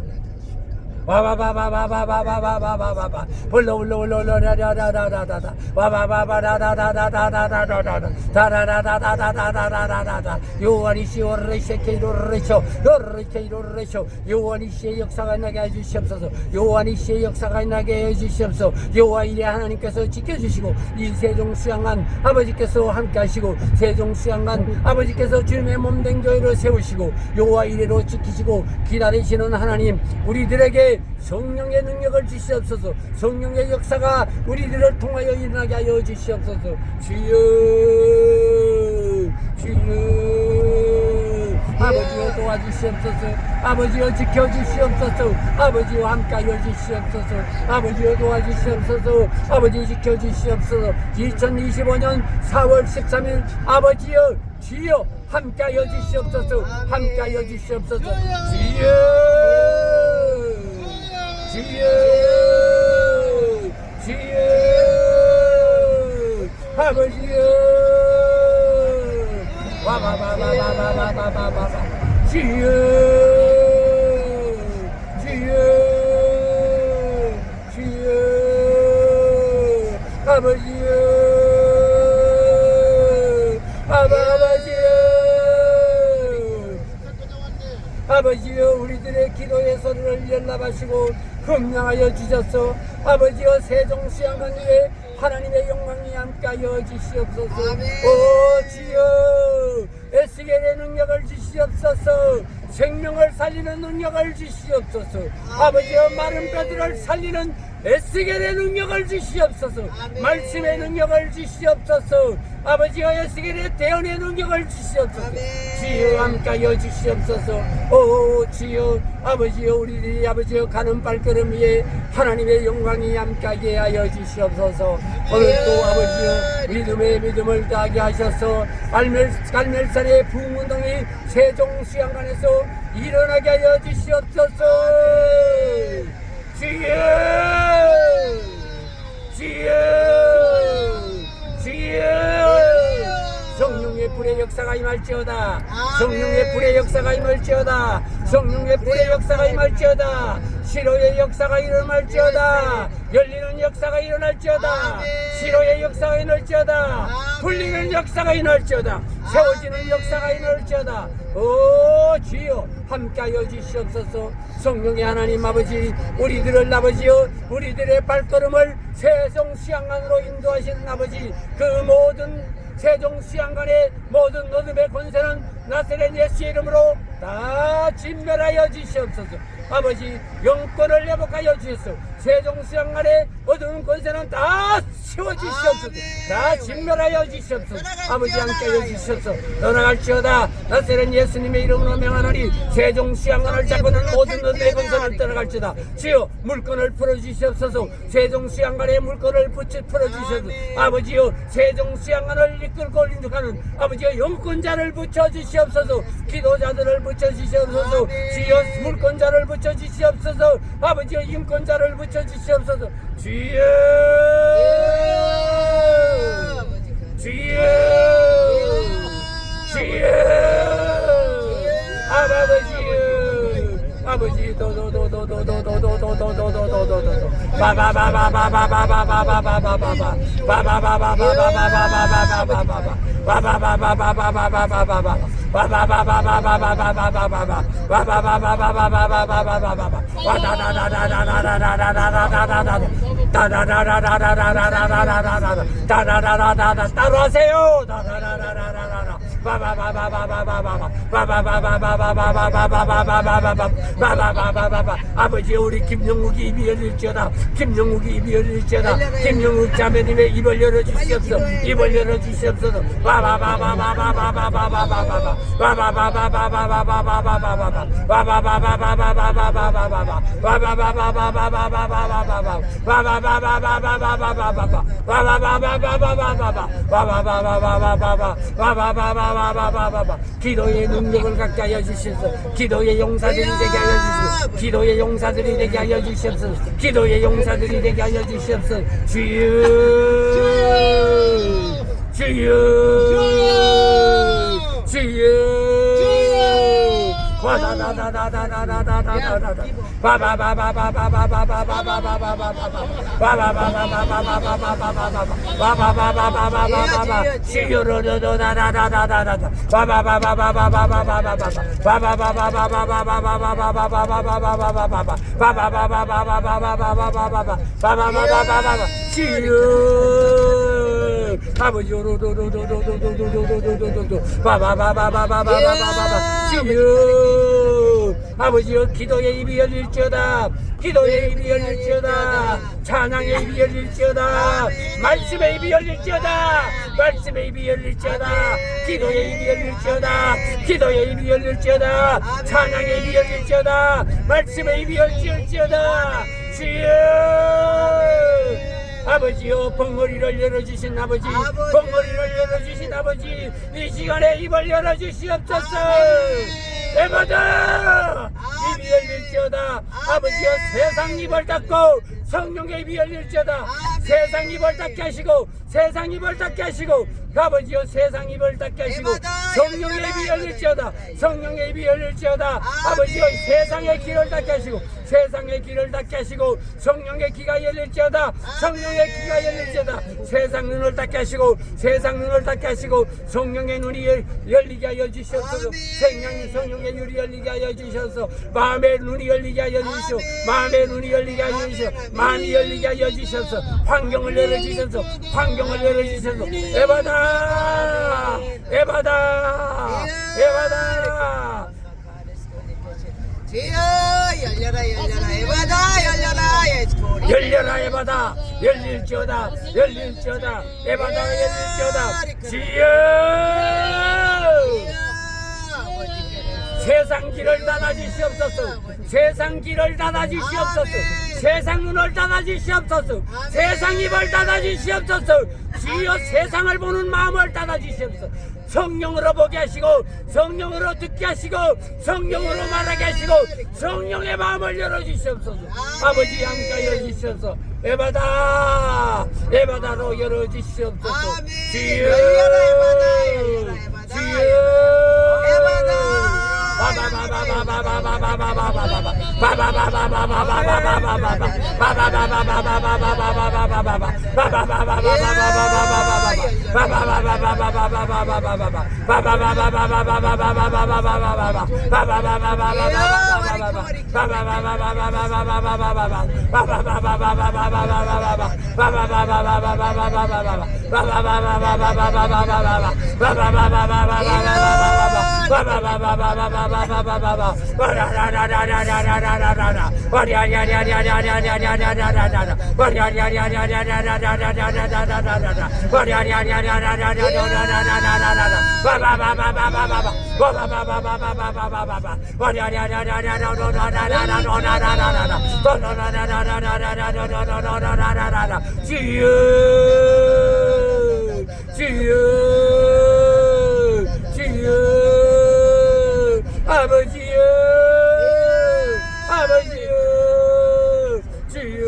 와바바바바바바바바바바바 올라올라올라올라라라라라라라 와바바바라라라라라라라라라라라라라라라라라라라 요한이시 오르레시케이로르레쇼 요르레케이로르레쇼 요한이시의 역사가 나게 해주시옵소서. 요한이시의 역사가 나게 해주시옵소서. 요한이래 하나님께서 지켜주시고 이 세종수양관 아버지께서 함께하시고 세종수양관 아버지께서 주님의 몸된 교회를 세우시고 요한 이래로 지키시고 기다리시는 하나님 우리들에게 성령의 능력을 주시옵소서. 성령의 역사가 우리들을 통하여 일어나게 하여 주시옵소서. 주여 주여 아버지여 도와주시옵소서. 아버지여 지켜주시옵소서. 아버지여 함께하여 주시옵소서. 아버지여 도와주시옵소서. 아버지 지켜주시옵소서. 2025년 4월 13일 아버지여 주여 함께하여 주시옵소서. 함께하여 주시옵소서. 주여 주여 주여 아버지여 와바바바바바바바바바 주여 주여 주여 아버지여 아버지여 우리들의 기도의 소리를 연락하시고 흠명하여 주셨소. 아버지여 세종수양관 위에 하나님의 영광이 함께하여 주시옵소서. 오 주여 에스겔의 능력을 주시옵소서. 생명을 살리는 능력을 주시옵소서. 아버지여 마른 뼈들을 살리는 에스겔의 능력을 주시옵소서. 말씀의 능력을 주시옵소서. 아버지여 에스겔의 대언의 능력을 주시옵소서. 주여 함께하여 주시옵소서. 오 주여 아버지여 우리들이 아버지여 가는 발걸음 위에 하나님의 영광이 함께하게 하여 주시옵소서. 오늘 또 아버지여 믿음의 믿음을 다하게 하셔서 갈멜산의 부흥운동이 세종수양관에서 일어나게 하여 주시옵소서. 주여 주여 주여 성령의 불의 불의 역사가 임할지어다. 성령의 불의 역사가 임할지어다. 성령의 불의 역사가 임할지어다. 시로의 역사가 일어날지어다. 열리는 역사가 일어날지어다. 시로의 역사가 일어날지어다. 풀리는 역사가 일어날지어다. 세워지는 역사가 일어날지어다. 오 주여 함께하여 주시옵소서. 성령의 하나님 아버지, 우리들을 아버지여, 우리들의 발걸음을 세종 수양관으로 인도하시는 아버지, 그 모든 세종 수양관의 모든 어둠의 권세는 나사렛 예수의 이름으로 다 진멸하여 주시옵소서. 아버지, 영권을 회복하여 주시옵소서. 세종 수양관의 어두운 권세는 다 세워주시옵소서. 다 진멸하여 주시옵소서. 아버지 함께하여 주시옵소서. 떠나갈지어다. 나사렛 예수님의 이름으로 명하노니 세종 수양관을 잡고는 모든 어둠의 권세는 떠나갈지어다. 주여 물건을 풀어주시옵소서. 세종 수양관의 물건을 풀어주시옵소서. 아버지여 세종 수양관을 이끌고 인도하는 아버지여 영권자를 붙여주시옵소서. 기도자들을 붙여주시옵소서. 주여 물권자를 붙여주시옵소서. 아버지여 인권자를 붙여주시옵소서. 주여 주여 주여 아버지 도도도도도도도도도도도도도도도 따라하세요. 아버지 우리 김영욱이 입이 열릴지어다. 김영욱이 입이 열릴지어다. 김영욱 자매님의 입을 열어주시옵소서. 입을 열어주시옵소서. 기도의 능력을 갖게 하여 주시옵소서. 기도의 용사들이 되게 하여 주시옵소서. 기도의 용사들이 되게 하여 주시옵소서. 기도의 용사들이 되게 하여 주시옵소서. 주여 주여 주여 아버지 아버지여 기도의 입이 열릴지어다. 기도의 입이 열릴지어다. 찬양의 입이 열릴지어다. 말씀의 입이 열릴지어다. 말씀의 입이 열릴지어다. 기도의 입이 열릴지어다. 기도의 입이 열릴지어다. 찬양의 입이 열릴지어다. 말씀의 입이 열릴지어다. 주여 아버지여 벙어리를 열어주신 아버지, 벙어리를 열어주신 아버지, 이 시간에 입을 열어주시옵소서. 에바다 입이 열릴지어다. 아버지여 세상 입을 닫고 성령의 입이 열릴지어다. 세상 입을 닫게 하시고, 세상 입을 닫게 하시고, 아버지여 세상 입을 닫게 하시고, 성령의 입이 열릴지어다. 성령의 입이 열릴지어다. 아버지여 세상의 길을 닫게 하시고, 세상의 길을 닫게 하시고, 성령의 귀가 열릴지어다. 성령의 귀가 열릴지어다. 세상 눈을 닫게 하시고, 세상 눈을 닫게 하시고, 성령의 눈이 열리게 하여 주시옵소서. 성령의 눈이 열리게 하여 주시옵소서. 마음의 눈이 열리게 하여 주시옵소서. 마음의 눈이 열리게 하여 주시옵소서. 마음이 열리게 하여 주시옵소서. 환경을 열어주셔서, 환경을 열어주셔서. 에바다 에바다 에바다 주여 열려라 열려라 에바다 열려라 예수님 열려라 에바다 열릴지어다. 열릴지어다. 에바다 열릴지어다. 주여 세상 길을 닫아주시옵소서. 세상 길을 닫아주시옵소서. 세상 눈을 닫아주시옵소서. 세상 입을 닫아주시옵소서. 주여 세상을 보는 마음을 닫아주시옵소서. 성령으로 보게 하시고, 성령으로 듣게 하시고, 성령으로 말하게 하시고, 성령의 마음을 열어주시옵소서. 아버지 함께하여 주시옵소서. 에바다 에바다로 열어주시옵소서. 주여 주여 아버지여, 아버지여, 주여.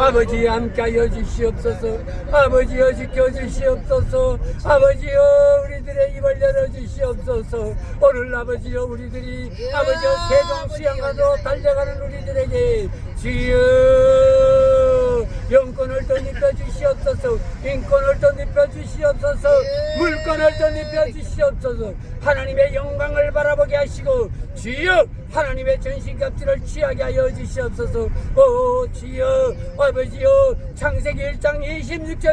아버지 함께하여 주시옵소서. 아버지여 지켜주시옵소서. 아버지여 우리들의 입을 열어주시옵소서. 오늘 아버지여 우리들이 아버지여 세종 수양관으로 달려가는 우리들에게 주여 영권을 덧입혀 주시옵소서. 인권을 덧입혀 주시옵소서. 물권을 덧입혀 주시옵소서. 하나님의 영광을 바라보게 하시고 주여 하나님의 전신갑주를 취하게 하여 주시옵소서. 오 주여 아버지여 창세기 1장 26절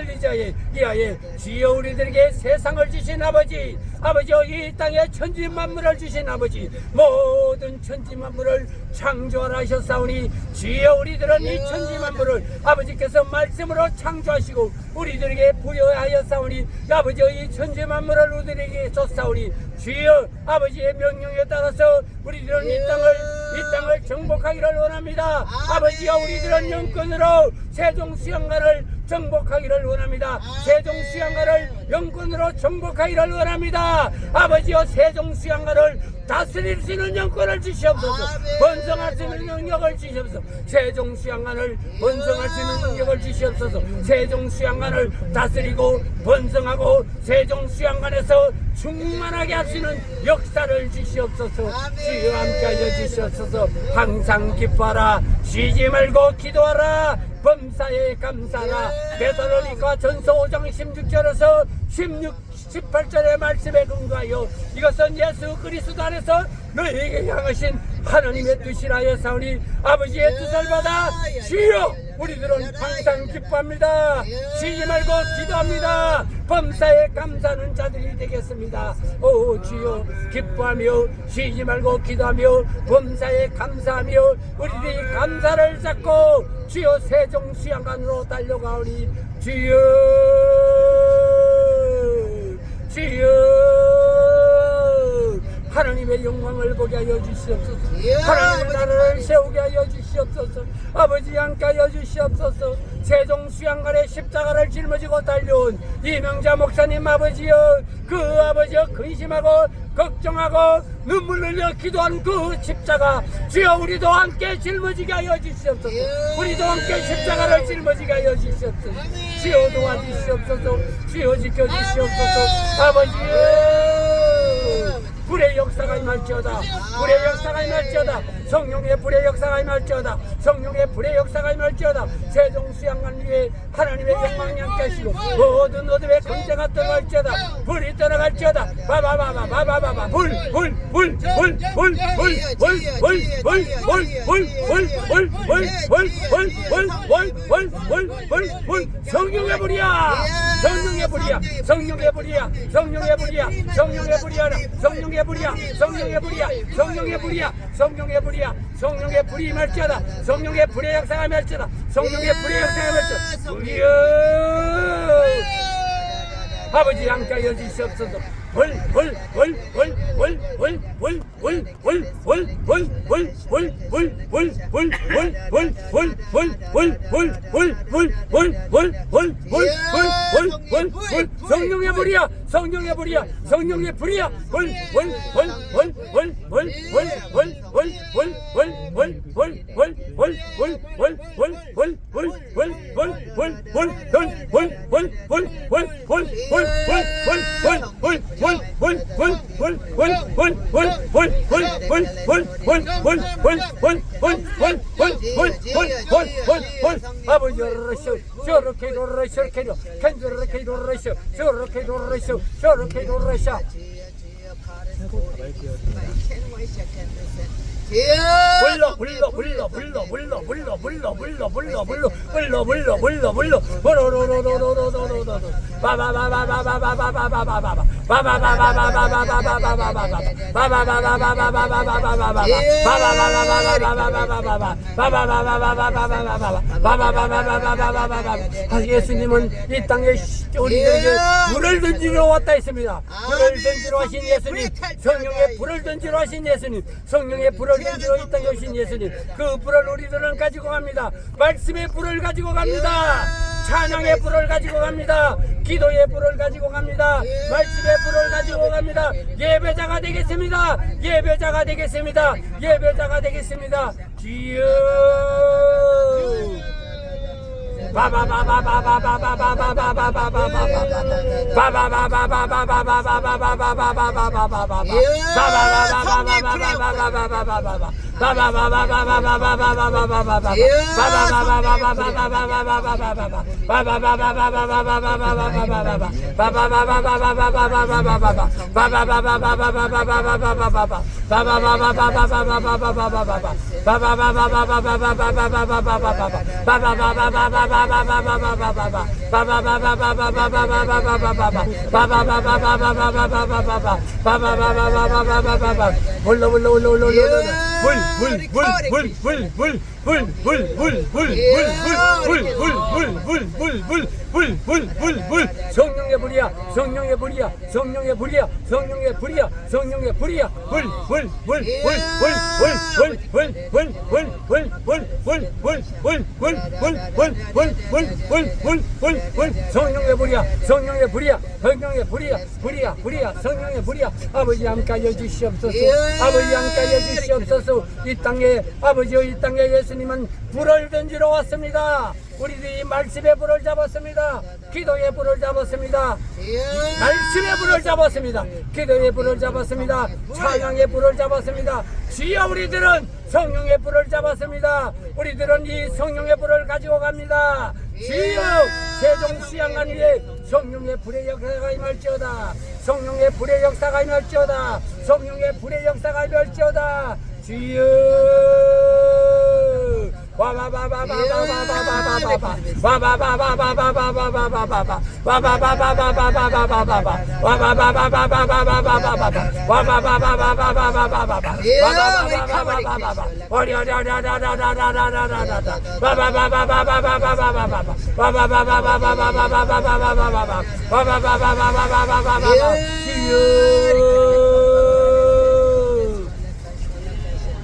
이하에 주여 우리들에게 세상을 주신 아버지, 아버지여 이 땅에 천지만물을 주신 아버지, 모든 천지만물을 창조하라 하셨사오니 주여 우리들은 이 천지만물을 아버지께서 말씀으로 창조하시고 우리들에게 부여하였사오니 아버지여 이 천지만물을 우리들에게 줬사오니 주여 아버지의 명령에 따라서 우리들은 이 땅을 정복하기를 원합니다. 아버지여 우리들은 영권으로 세종 수양관을 정복하기를 원합니다. 세종 수양관을 영권으로 정복하기를 원합니다. 아버지여 세종 수양관을 다스릴 수 있는 영권을 주시옵소서. 번성할 수 있는 능력을 주시옵소서. 세종 수양관을 번성할 수 있는 능력을 주시옵소서. 세종 수양관을 다스리고 번성하고 세종 수양관에서 충만하게 할 수 있는 역사를 주시옵소서. 주여 함께하여 주시옵소서. 항상 기뻐하라. 쉬지 말고 기도하라. 범사에 감사하라. 데살로니가 전서 5장 16절에서 18절의 말씀에 근거하여 이것은 예수 그리스도 안에서 너희에게 향하신 하나님의 뜻이라 하였사오니 아버지의 뜻을 받아 주여 우리들은 항상 기뻐합니다. 쉬지 말고 기도합니다. 범사에 감사하는 자들이 되겠습니다. 오 주여 기뻐하며 쉬지 말고 기도하며 범사에 감사하며 우리들이 감사를 잡고 주여 세종 수양관으로 달려가오니 주여 하나님의 영광을 보게 하여 주시옵소서. 하나님의 나라를 세우게 하여 주시옵소서. 아버지 함께하여 주시옵소서. 세종 수양관의 십자가를 짊어지고 달려온 이명자 목사님 아버지여 그 아버지여 근심하고 걱정하고 눈물 흘려 기도한 그 십자가 주여 우리도 함께 짊어지게 하여 주시옵소서. 우리도 함께 십자가를 짊어지게 하여 주시옵소서. 주여 도와주시옵소서. 주여 지켜주시옵소서. 아버지여 불의 역사가 임할지어다. 불의 역사가 임할지어다. 성령의 불의 역사가 임할지어다. 성령의 불의 역사가 임할지어다. 세종 수양관 위에 하나님의 영광이 함께 하시고 모든 어둠의 권세가 떠나갈지어다. 불이 떠나갈지어다. 바바바바바바바바 불 성령의 불이야. 성령의 불이야. 성령의 불이야. 성령의 불이야. 성령의 불이야. 성령의 불이야. 성령의 불이야. 성령의 불이야. 성령의 불이야. 성령의 불이 임할지어다. 성령의 불의 역사가 임할지어다. 성령의 불의 역사가 임할지어다. 불이여 아버지 함께하여 주시옵소서. 성령의 불이야. 성령의 불이야. 성령의 불이야. 아버지 저렇게 돌아셔 저렇게 돌아셔 저렇게 돌아셔 저렇게 돌아셔 예수님은 이 땅에 우리들에게 불을 던지러 왔다 했습니다. 불을 던지러 하신 예수님, 성령의 불을 던지러 하신 예수님, 성령의 불을 던지러 이 땅에 오신 예수님, 그 불을 우리들은 가지고 갑니다. 말씀의 불을 가지고 갑니다. 찬양의 불을 가지고 갑니다. 기도의 불을 가지고 갑니다. 말씀의 불을 가지고 갑니다. 예배자가 되겠습니다. 예배자가 되겠습니다. 예배자가 되겠습니다. 주여 성령의 불이야 성령의 불이야 성령의 불이야 성령의 불이야 성령의 불이야 성령의 불이야 성령의 불이야 성령의 불이야 성령의 불이야 아버지 함께하여 주시옵소서 아버지 함께하여 주시옵소서 이 땅에 아버지여 이 땅에 예수님은 불을 던지러 왔습니다. 우리들이 말씀의 불을 잡았습니다. 기도의 불을 잡았습니다. 말씀의 불을 잡았습니다. 기도의 불을 잡았습니다. 찬양의 불을 잡았습니다. 주여 우리들은 성령의 불을 잡았습니다. 우리들은 이 성령의 불을 가지고 갑니다. 주여 세종수양관 위에 성령의 불의 역사가 임할지어다. 성령의 불의 역사가 임할지어다. 성령의 불의 역사가 임할지어다. 주여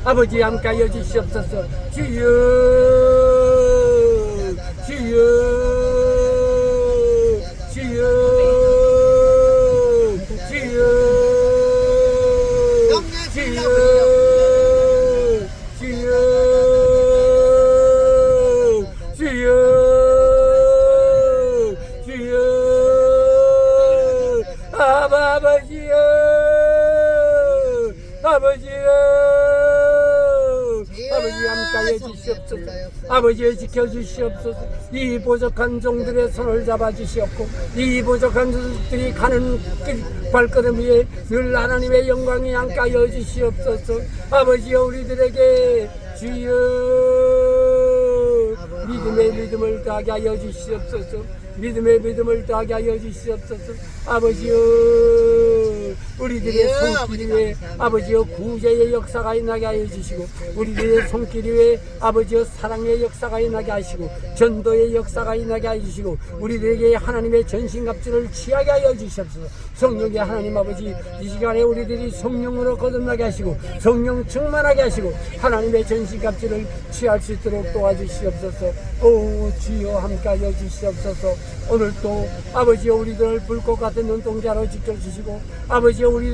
아버지 함께하여 주시옵소서. 주여 주여 주여 주여 주여 주여 주여 주여 아버지여 아버지여 아버지 함께하여 주시옵소서. 아버지 지켜주시옵소서. 이 부족한 종들의 손을 잡아주시옵고 이 부족한 종들이 가는 발걸음 위에 늘 하나님의 영광이 함께하여 주시옵소서. 아버지여 우리들에게 주여 믿음의 믿음을 더하게 하여 주시옵소서. 믿음의 믿음을 더하게 하여 주시옵소서. 아버지여 우리들의 손길 위에 아버지여 구제의 역사가 일어나게 하여 주시고 우리들의 손길 위에 아버지여 사랑의 역사가 일어나게 하시고 전도의 역사가 일어나게 하여 주시고 우리들에게 하나님의 전신갑주를 취하게 하여 주시옵소서. 성령의 하나님 아버지 이 시간에 우리들이 성령으로 거듭나게 하시고 성령 충만하게 하시고 하나님의 전신갑주를 취할 수 있도록 도와주시옵소서. 오 주여 함께하여 주시옵소서. 오늘도 아버지여 우리들을 불꽃 같은 눈동자로 지켜주시고 아버지여 우리들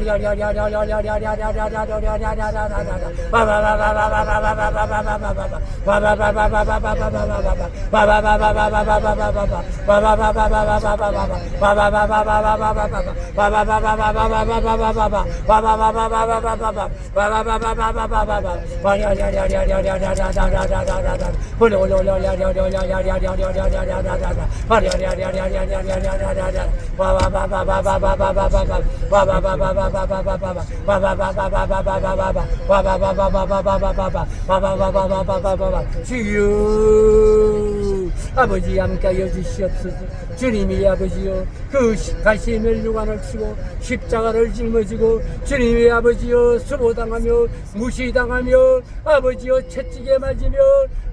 주여 아버지 함께하여 주시옵소서. 주님이 아버지여 그 가시의 유관을 치고 십자가를 짊어지고 주님이 아버지여 수모당하며 무시당하며 아버지여 채찍에 맞으며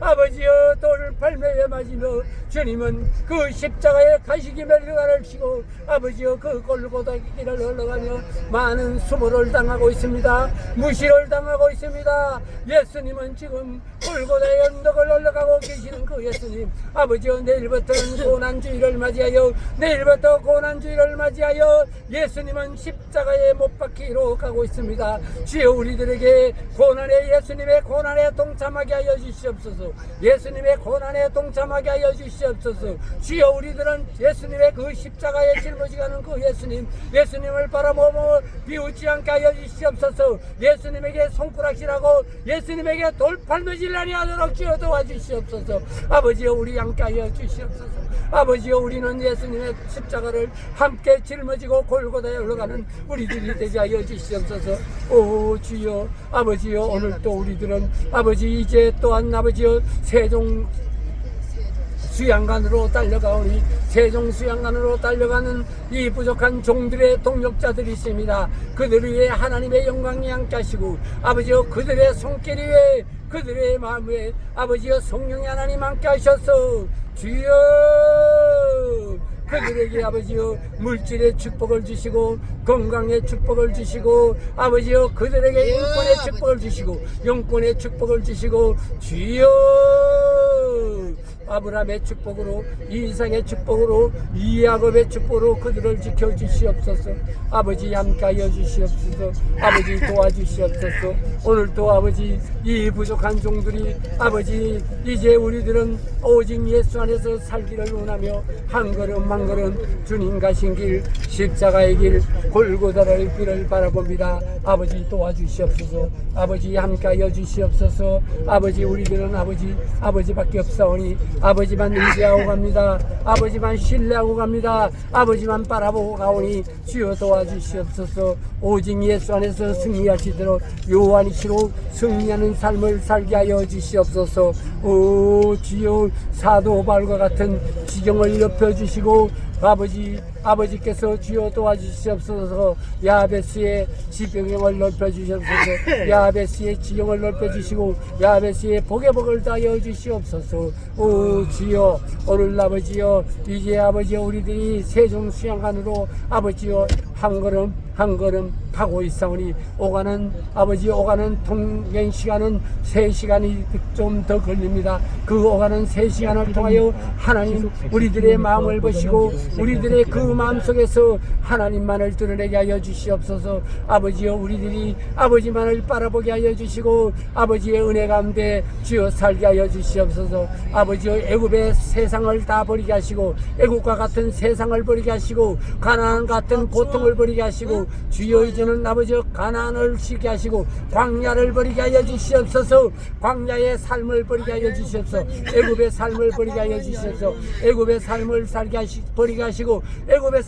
아버지여 돌을 팔매에 맞으며 주님은 그 십자가에 가시기 멜류관을 치고 아버지여 그 골고다 길을 흘러가며 많은 수모를 당하고 있습니다. 무시를 당하고 있습니다. 예수님은 지금 골고다의 언덕을 올라가고 계시는 그 예수님 아버지여 내일부터는 고난주의를 맞이하여 내일부터 고난주의를 맞이하여 예수님은 십자가에 못 박히러 가고 있습니다. 주여 우리들에게 고난의 예수님의 고난에 동참하게 하여 주시옵소서. 예수님의 고난에 동참하게 하여 주시옵소서. 주여 우리들은 예수님의 그 십자가에 짊어지가는 그 예수님을 바라보며 비웃지 않게 하여 주시옵소서. 예수님에게 손가락질하고 예수님에게 돌팔매질하니 하도록 주여 도와주시옵소서. 아버지여 우리 함께 하여 주시옵소서. 아버지여 우리는 예수님의 십자가를 함께 짊어지고 골고다에 올라가는 우리들이 되게 하여 주시옵소서. 오 주여 아버지여 오늘 또 우리들은 아버지 이제 또한 아버지여 세종 수양관으로 달려가오니 세종 수양관으로 달려가는 이 부족한 종들의 동력자들이 있습니다. 그들 위에 하나님의 영광이 함께 하시고 아버지여 그들의 손길 위에 그들의 마음 위에 아버지여 성령의 하나님 함께 하셔서 주여 그들에게 아버지여 물질의 축복을 주시고 건강의 축복을 주시고 아버지여 그들에게 인권의 축복을 주시고 영권의 축복을 주시고 주여 아브라함의 축복으로 이삭의 축복으로 야곱의 축복으로 그들을 지켜주시옵소서. 아버지 함께하여 주시옵소서. 아버지 도와주시옵소서. 오늘도 아버지 이 부족한 종들이 아버지 이제 우리들은 오직 예수 안에서 살기를 원하며 한 걸음 한 걸음 주님 가신 길 십자가의 길 골고다의 길을 바라봅니다. 아버지 도와주시옵소서. 아버지 함께하여 주시옵소서. 아버지 우리들은 아버지밖에 없사오니 아버지만 의지하고 갑니다. 아버지만 신뢰하고 갑니다. 아버지만 바라보고 가오니 주여 도와주시옵소서. 오직 예수 안에서 승리하시도록 요한이시로 승리하는 삶을 살게 하여 주시옵소서. 오 주여 사도 바울과 같은 지경을 좁혀주시고 아버지께서 주여 도와주시옵소서. 야베스의 지경을 넓혀주시옵소서. 야베스의 지경을 넓혀주시고 야베스의 복의 복을 다하여 주시옵소서. 오 주여 오늘 아버지여 이제 아버지여 우리들이 세종 수양관으로 아버지여 한 걸음 한 걸음 가고 있사오니 오가는 아버지 오가는 통행 시간은 3시간이 좀 더 걸립니다. 그 오가는 3시간을 통하여 하나님 우리들의 마음을 보시고 우리들의 그 마음속에서 하나님만을 드러내게 하여 주시옵소서. 아버지여 우리들이 아버지만을 바라보게 하여 주시고 아버지의 은혜 가운데 주여 살게 하여 주시옵소서. 아버지여 애굽의 세상을 다 버리게 하시고 애굽과 같은 세상을 버리게 하시고 가나안 같은 고통을 버리게 하시고 주여 이제는 아버지여 가나안을 쉬게 하시고 광야를 버리게 하여 주시옵소서. 광야의 삶을 버리게 하여 주시옵소서. 애굽의 삶을 버리게 하여 주시옵소서. 애굽의 삶을 버리게 하시고 애굽의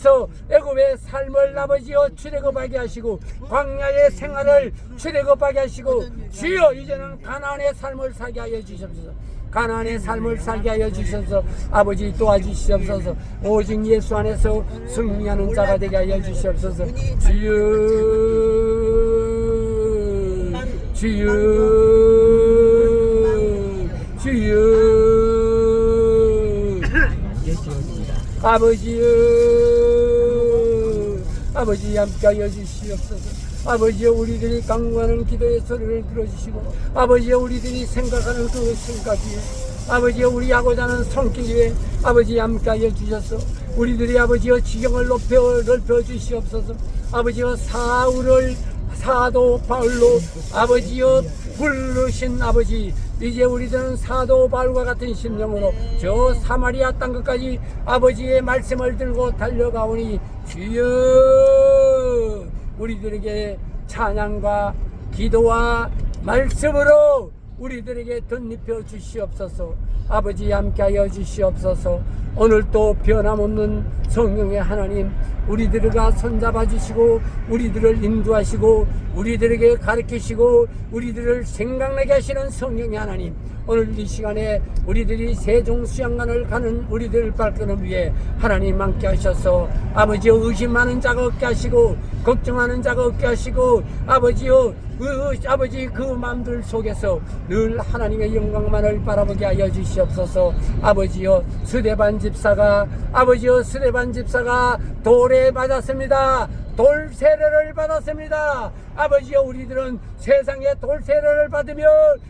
삶을 아버지여 출애굽하게 하시고 광야의 생활을 출애굽하게 하시고 주여 이제는 가나안의 삶을 살게 하여 주시옵소서. 가나안의 삶을 살게 하여 주셔서 아버지 도와주시옵소서. 오직 예수 안에서 승리하는 자가 되게 하여 주시옵소서. 주여 주여 주여 아버지여 아버지 함께하여 주시옵소서. 아버지여 우리들이 강구하는 기도의 소리를 들어주시고 아버지여 우리들이 생각하는 그 생각 위에 아버지여 우리 하고자 하는 손길 위에 아버지 함께하여 주셔서 우리들이 아버지여 지경을 넓혀 주시옵소서. 아버지여 사도 바울로 아버지여 부르신 아버지 이제 우리들은 사도 바울과 같은 심령으로 저 사마리아 땅 끝까지 아버지의 말씀을 들고 달려가오니 주여 우리들에게 찬양과 기도와 말씀으로 우리들에게 덧입혀 주시옵소서. 아버지 함께하여 주시옵소서. 오늘도 변함없는 성령의 하나님 우리들과 손잡아 주시고 우리들을 인도하시고 우리들에게 가르치시고 우리들을 생각나게 하시는 성령의 하나님 오늘 이 시간에 우리들이 세종수양관을 가는 우리들 발걸음 위에 하나님 함께 하셔서 아버지여 의심하는 자가 없게 하시고 걱정하는 자가 없게 하시고 아버지여 아버지 그 마음들 속에서 늘 하나님의 영광만을 바라보게 하여 주시옵소서. 아버지여 스데반 집사가 돌에 맞았습니다. 돌세례를 받았습니다. 아버지여 우리들은 세상의 돌세례를 받으며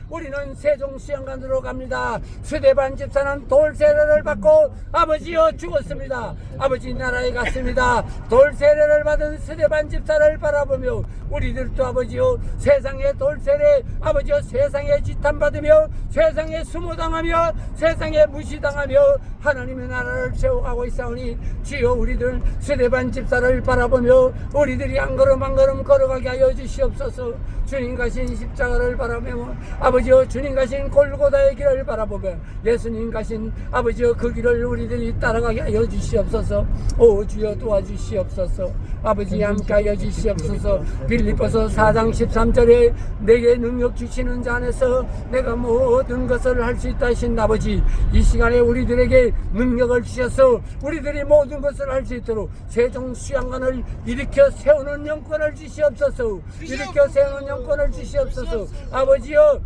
우리는 세종수양관으로 갑니다. 스데반 집사는 돌세례를 받고 아버지여 죽었습니다. 아버지 나라에 갔습니다. 돌세례를 받은 스데반 집사를 바라보며 우리들도 아버지여 세상의 돌세례 아버지여 세상에 지탄받으며 세상에 수모당하며 세상에 무시당하며 하나님의 나라를 세워가고 있사오니 주여 우리들 스데반 집사를 바라보며 우리들이 한 걸음 한 걸음 걸어가게 하여 주시옵소서. 주님 가신 십자가를 바라보며 아버지여 주님 가신 골고다의 길을 바라보며 예수님 가신 아버지여 그 길을 우리들이 따라가게 하여 주시옵소서. 오 주여 도와주시옵소서. 아버지 함께하여 주시옵소서. 빌립보서 4장 13절에 내게 능력 주시는 자 안에서 내가 모든 것을 할 수 있다 하신 아버지 이 시간에 우리들에게 능력을 주셔서 우리들이 모든 것을 할 수 있도록 세종수양관을 일으켜 세우는 영권을 주시옵소서. 일으켜 세우는 영권을 주시옵소서. 아버지여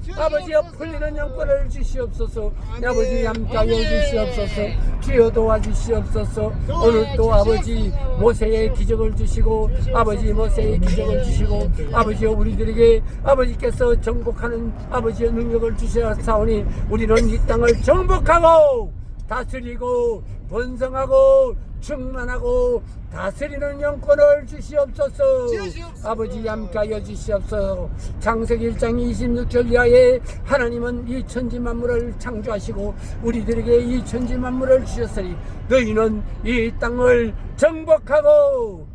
풀리는 영권을 주시옵소서. 아버지 함께하여 주시옵소서. 주여 도와주시옵소서. 오늘도 아버지 모세의 기적을 주시고 아버지 모세의 기적을 주시고 아버지여 우리들에게 아버지께서 정복하는 아버지의 능력을 주시사오니 우리는 이 땅을 정복하고 다스리고 번성하고 충만하고 다스리는 영권을 주시옵소서. 아버지 함께하여 주시옵소서. 창세기 1장 26절 이하에 하나님은 이 천지 만물을 창조하시고 우리들에게 이 천지 만물을 주셨으니 너희는 이 땅을 정복하고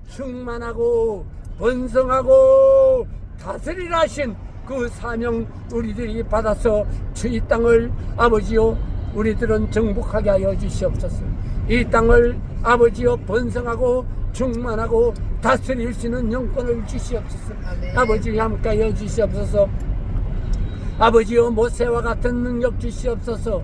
충만하고 번성하고 다스리라 하신 그 사명 우리들이 받아서 이 땅을 아버지요 우리들은 정복하게 하여 주시옵소서. 이 땅을 아버지여 번성하고 충만하고 다스릴 수 있는 영권을 주시옵소서. 아버지 함께하여 주시옵소서. 아버지여 모세와 같은 능력 주시옵소서.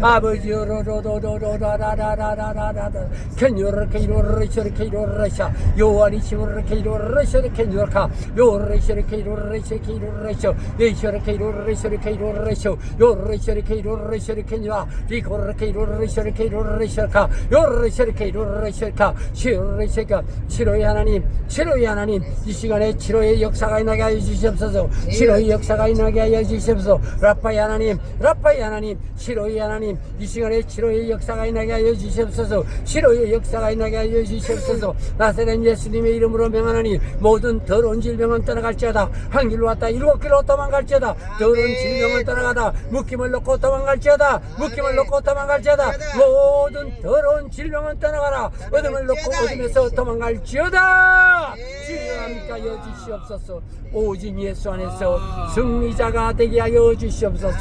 아버지 로로로로로라라라라라라라 캔요르케 이로르시르케 이로르샤 요한이 시오르케 이로르시르케 이로르카 요르시르케 이로르시르케 이로르쇼 예시르케 이로르시르케 이로르쇼 요르시르케 이로르시르케 이로르 리코르케 이로르시르케 이로르시르카 요르시르케 이로르시르카 시오르시카 치료의 하나님 치료의 하나님 이 시간에 치료의 역사가 나게 하여 주시옵소서 치료의 역사가 나게 하여 주시옵소서 라파의 하나님 치료의 하나님 하나님 이 시간에 치료의 역사가 일어나게 하여 주시옵소서. 치료의 역사가 일어나게 하여 주시옵소서. 나사렛 예수님의 이름으로 명하노니 모든 더러운 질병은 떠나갈지어다. 한 길로 왔다 7길로 도망갈지어다. 더러운 질병은 떠나가다 묶임을 놓고 도망갈지어다. 묶임을 놓고 도망갈지어다. 모든 더러운 질병은 떠나가라. 어둠을 놓고 어둠에서 도망갈지어다. 주여 함께하여 주시옵소서. 오직 예수 안에서 승리자가 되게 하여 주시옵소서.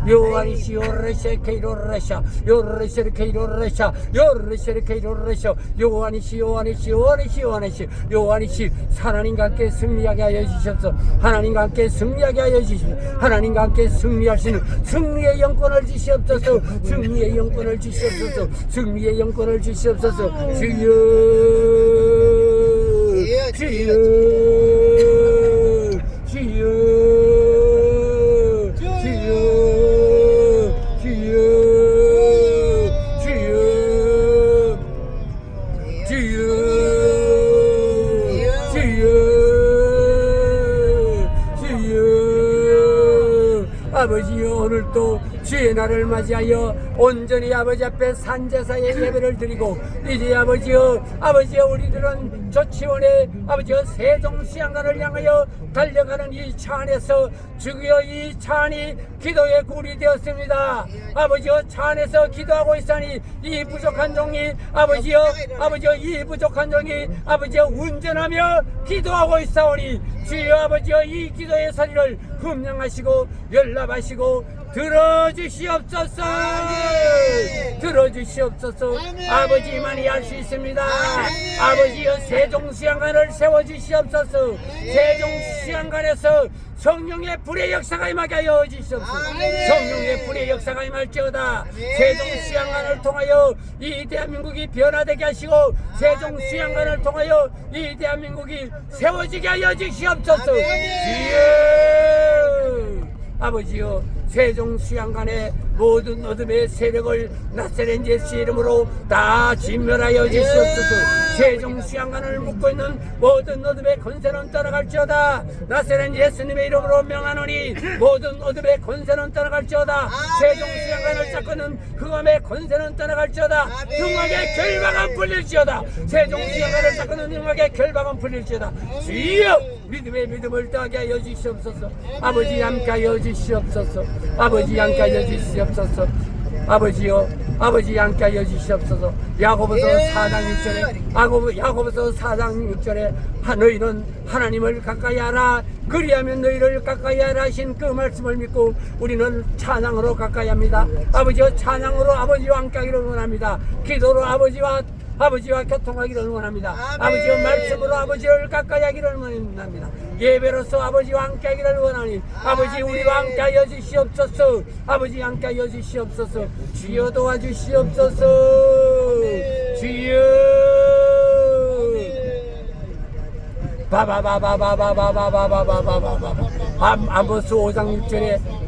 요한이시오 레세케이로레샤 요레세케이로레샤 요레세케이로레샤 요한이시 하나님과 함께 승리하게 하여 주시옵소서. 하나님과 함께 승리하게 하여 주시옵소서. 하나님과 함께 승리하시는 승리의 영권을 주시옵소서. 승리의 영권을 주시옵소서. 승리의 영권을 주시옵소서. 주여 주여 주여 주여 주여 주여 주여 주여 주여 아버지여 오늘도 주의 날을 맞이하여 온전히 아버지 앞에 산제사의 예배를 드리고 이제 아버지여 우리들은 조치원의 아버지여 세종수양관을 향하여 달려가는 이 차 안에서 주여 이 차 안이 기도의 굴이 되었습니다. 아버지여 차 안에서 기도하고 있으니 이 부족한 종이 아버지여 이 부족한 종이 아버지여 운전하며 기도하고 있사오니 주여 아버지여 이 기도의 소리를 흠령하시고 연락하시고 들어주시옵소서. 들어주시옵소서. 아버지만이 할 수 있습니다. 아버지여 세종수양관을 세워주시옵소서. 세종수양관에서 성령의 불의 역사가 임하게 하여 주시옵소서. 성령의 불의 역사가 임할지어다. 세종수양관을 통하여 이 대한민국이 변화되게 하시고 세종수양관을 통하여 이 대한민국이 세워지게 하여 주시옵소서. 주여 아버지여 세종수양관의 모든 어둠의 세력을 나사렛 예수 이름으로 다 진멸하여 주시옵소서. 세종수양관을 묶고 있는 모든 어둠의 권세는 떠나갈지어다. 나사렛 예수님의 이름으로 명하노니 모든 어둠의 권세는 떠나갈지어다. 세종수양관을 잡고는 흑암의 권세는 떠나갈지어다. 흉악의 결박은 풀릴지어다. 세종수양관을 잡고는 흉악의 결박은 풀릴지어다. 주여 믿음의 믿음을 더하게 하여 주시옵소서. 아버지 함께하여 주시옵소서. 아버지 함께하여 주시옵소서. 아버지여 아버지 함께하여 주시옵소서. 야고보서 4장 6절에 야고보서 4장 6절에 너희는 하나님을 가까이 하라 그리하면 너희를 가까이 하라 하신 그 말씀을 믿고 우리는 찬양으로 가까이 합니다. 아버지여 찬양으로 아버지와 함께하기를 원합니다. 기도로 아버지와 교통하기를 원합니다. 아버지여 말씀으로 아버지를 가까이 하기를 원합니다. 예배로서 아버지와 함께하기를 원하니 아버지 우리와 함께하여 주시옵소서. 아버지 함께하여 주시옵소서. 주여 도와주시옵소서. 주여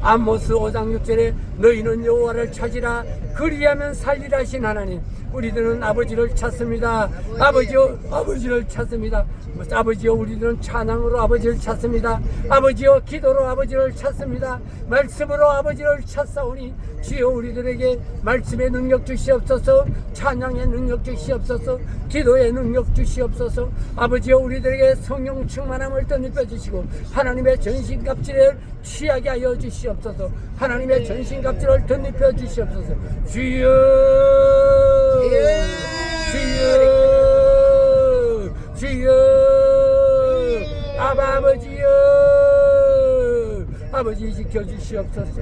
아모스 5장 6절에 너희는 여호와를 찾으라 그리하면 살리라 하신 하나님 우리들은 아버지를 찾습니다. 아버지를 찾습니다. 아버지여 우리들은 찬양으로 아버지를 찾습니다. 아버지여 기도로 아버지를 찾습니다. 말씀으로 아버지를 찾사오니 주여 우리들에게 말씀의 능력 주시옵소서. 찬양의 능력 주시옵소서. 기도의 능력 주시옵소서. 아버지여 우리들에게 성령 충만함을 덧입혀 주시고 하나님의 전신갑질을 취하게 하여 주시옵소서. 하나님의 전신갑질을 덧입혀 주시옵소서. 주여 주여 아버지여 아버지 지켜주시옵소서.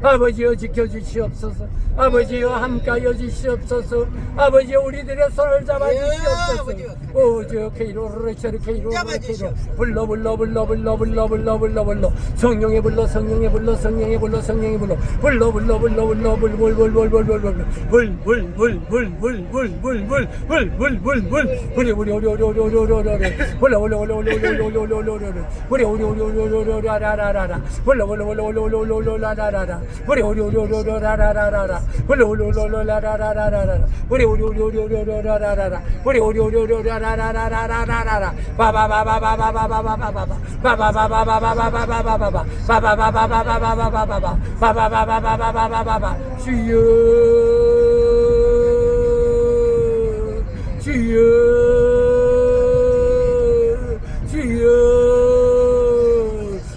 아버지여 지켜주시옵소서. 아버지여 함께하여 주시옵소서. 아버지여 우리들의 손을 잡아 주시옵소서. 오저 케이로르르처르 케이로르르 불러 불러 불러 불러 불러 불러 불러 불러 성령의 불러 성령의 불러 성령의 불러 성령의 불러 불러 불러 불러 불러 주여 주여 주여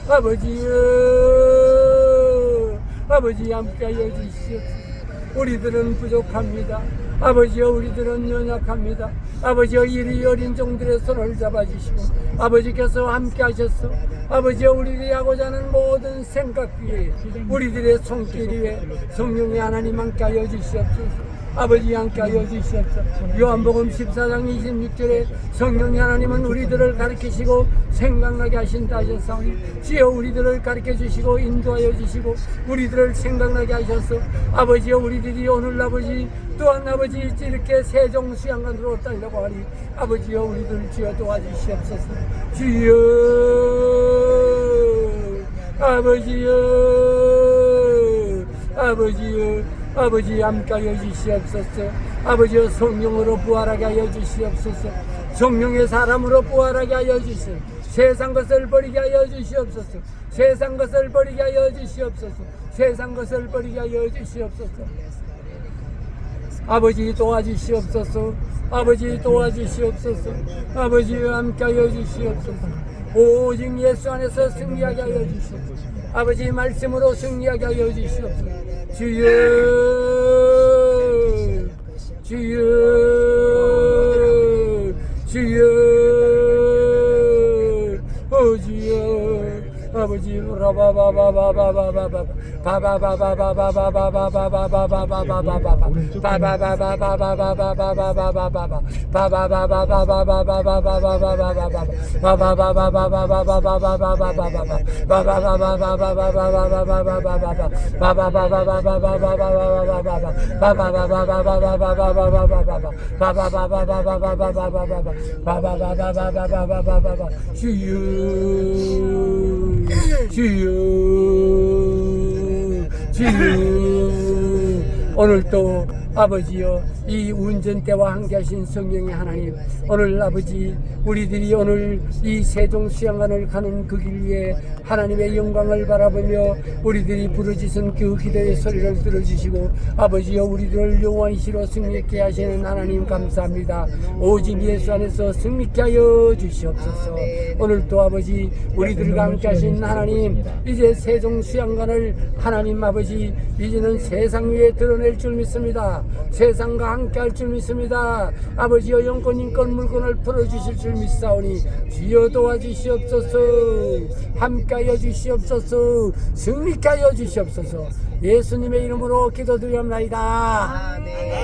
아버지여 아버지 함께하여 주시옵소서. 우리들은 부족합니다. 아버지여 우리들은 연약합니다. 아버지여 이리 어린 종들의 손을 잡아주시고 아버지께서 함께 하셨어. 아버지여 우리들이 하고자 하는 모든 생각 위에 우리들의 손길 위에 성령의 하나님 함께 하여 주시옵소서. 아버지 함께 하여 주시옵소서. 요한복음 14장 26절에 성령의 하나님은 우리들을 가르치시고 생각나게 하신다 하셨사오니 주여 우리들을 가르쳐 주시고 인도하여 주시고 우리들을 생각나게 하셔서 아버지여 우리들이 오늘 아버지 또한 아버지 이렇게 세종 수양관으로 따려고 하니 아버지여 우리들 주여 도와주시옵소서. 주여 아버지여 아버지여 아버지 함께하여 주시옵소서. 아버지여 성령으로 부활하게 하여 주시옵소서. 성령의 사람으로 부활하게 하여 주시옵소서. 세상 것을 버리게 하여 주시옵소서. 세상 것을 버리게 하여 주시옵소서. 세상 것을 버리게 하여 주시옵소서. 아버지 도와주시옵소서. 아버지 도와주시옵소서. 아버지여 함께하여 주시옵소서. 오직 예수 안에서 승리하게 하여 주시옵소서. 아버지 말씀으로 승리하게 하여 주시옵소서. 주여 주여 주여 주여 아버지 라바바바바바바바바 주여 오늘도 아버지여 이 운전대와 함께하신 성령의 하나님 오늘 아버지 우리들이 오늘 이 세종 수양관을 가는 그 길 위에 하나님의 영광을 바라보며 우리들이 부르짖은 그 기도의 소리를 들어주시고 아버지여 우리들을 영원시로 승리케 하시는 하나님 감사합니다. 오직 예수 안에서 승리케 하여 주시옵소서. 오늘도 아버지 우리들과 함께하신 하나님 이제 세종 수양관을 하나님 아버지 이제는 세상 위에 드러낼 줄 믿습니다. 세상과 함께할 줄 믿습니다. 아버지여 영권 인권 물건을 풀어주실 줄 믿사오니 주여 도와주시옵소서. 함께하여 주시옵소서. 승리케 하여 주시옵소서. 예수님의 이름으로 기도드리옵나이다. 아멘.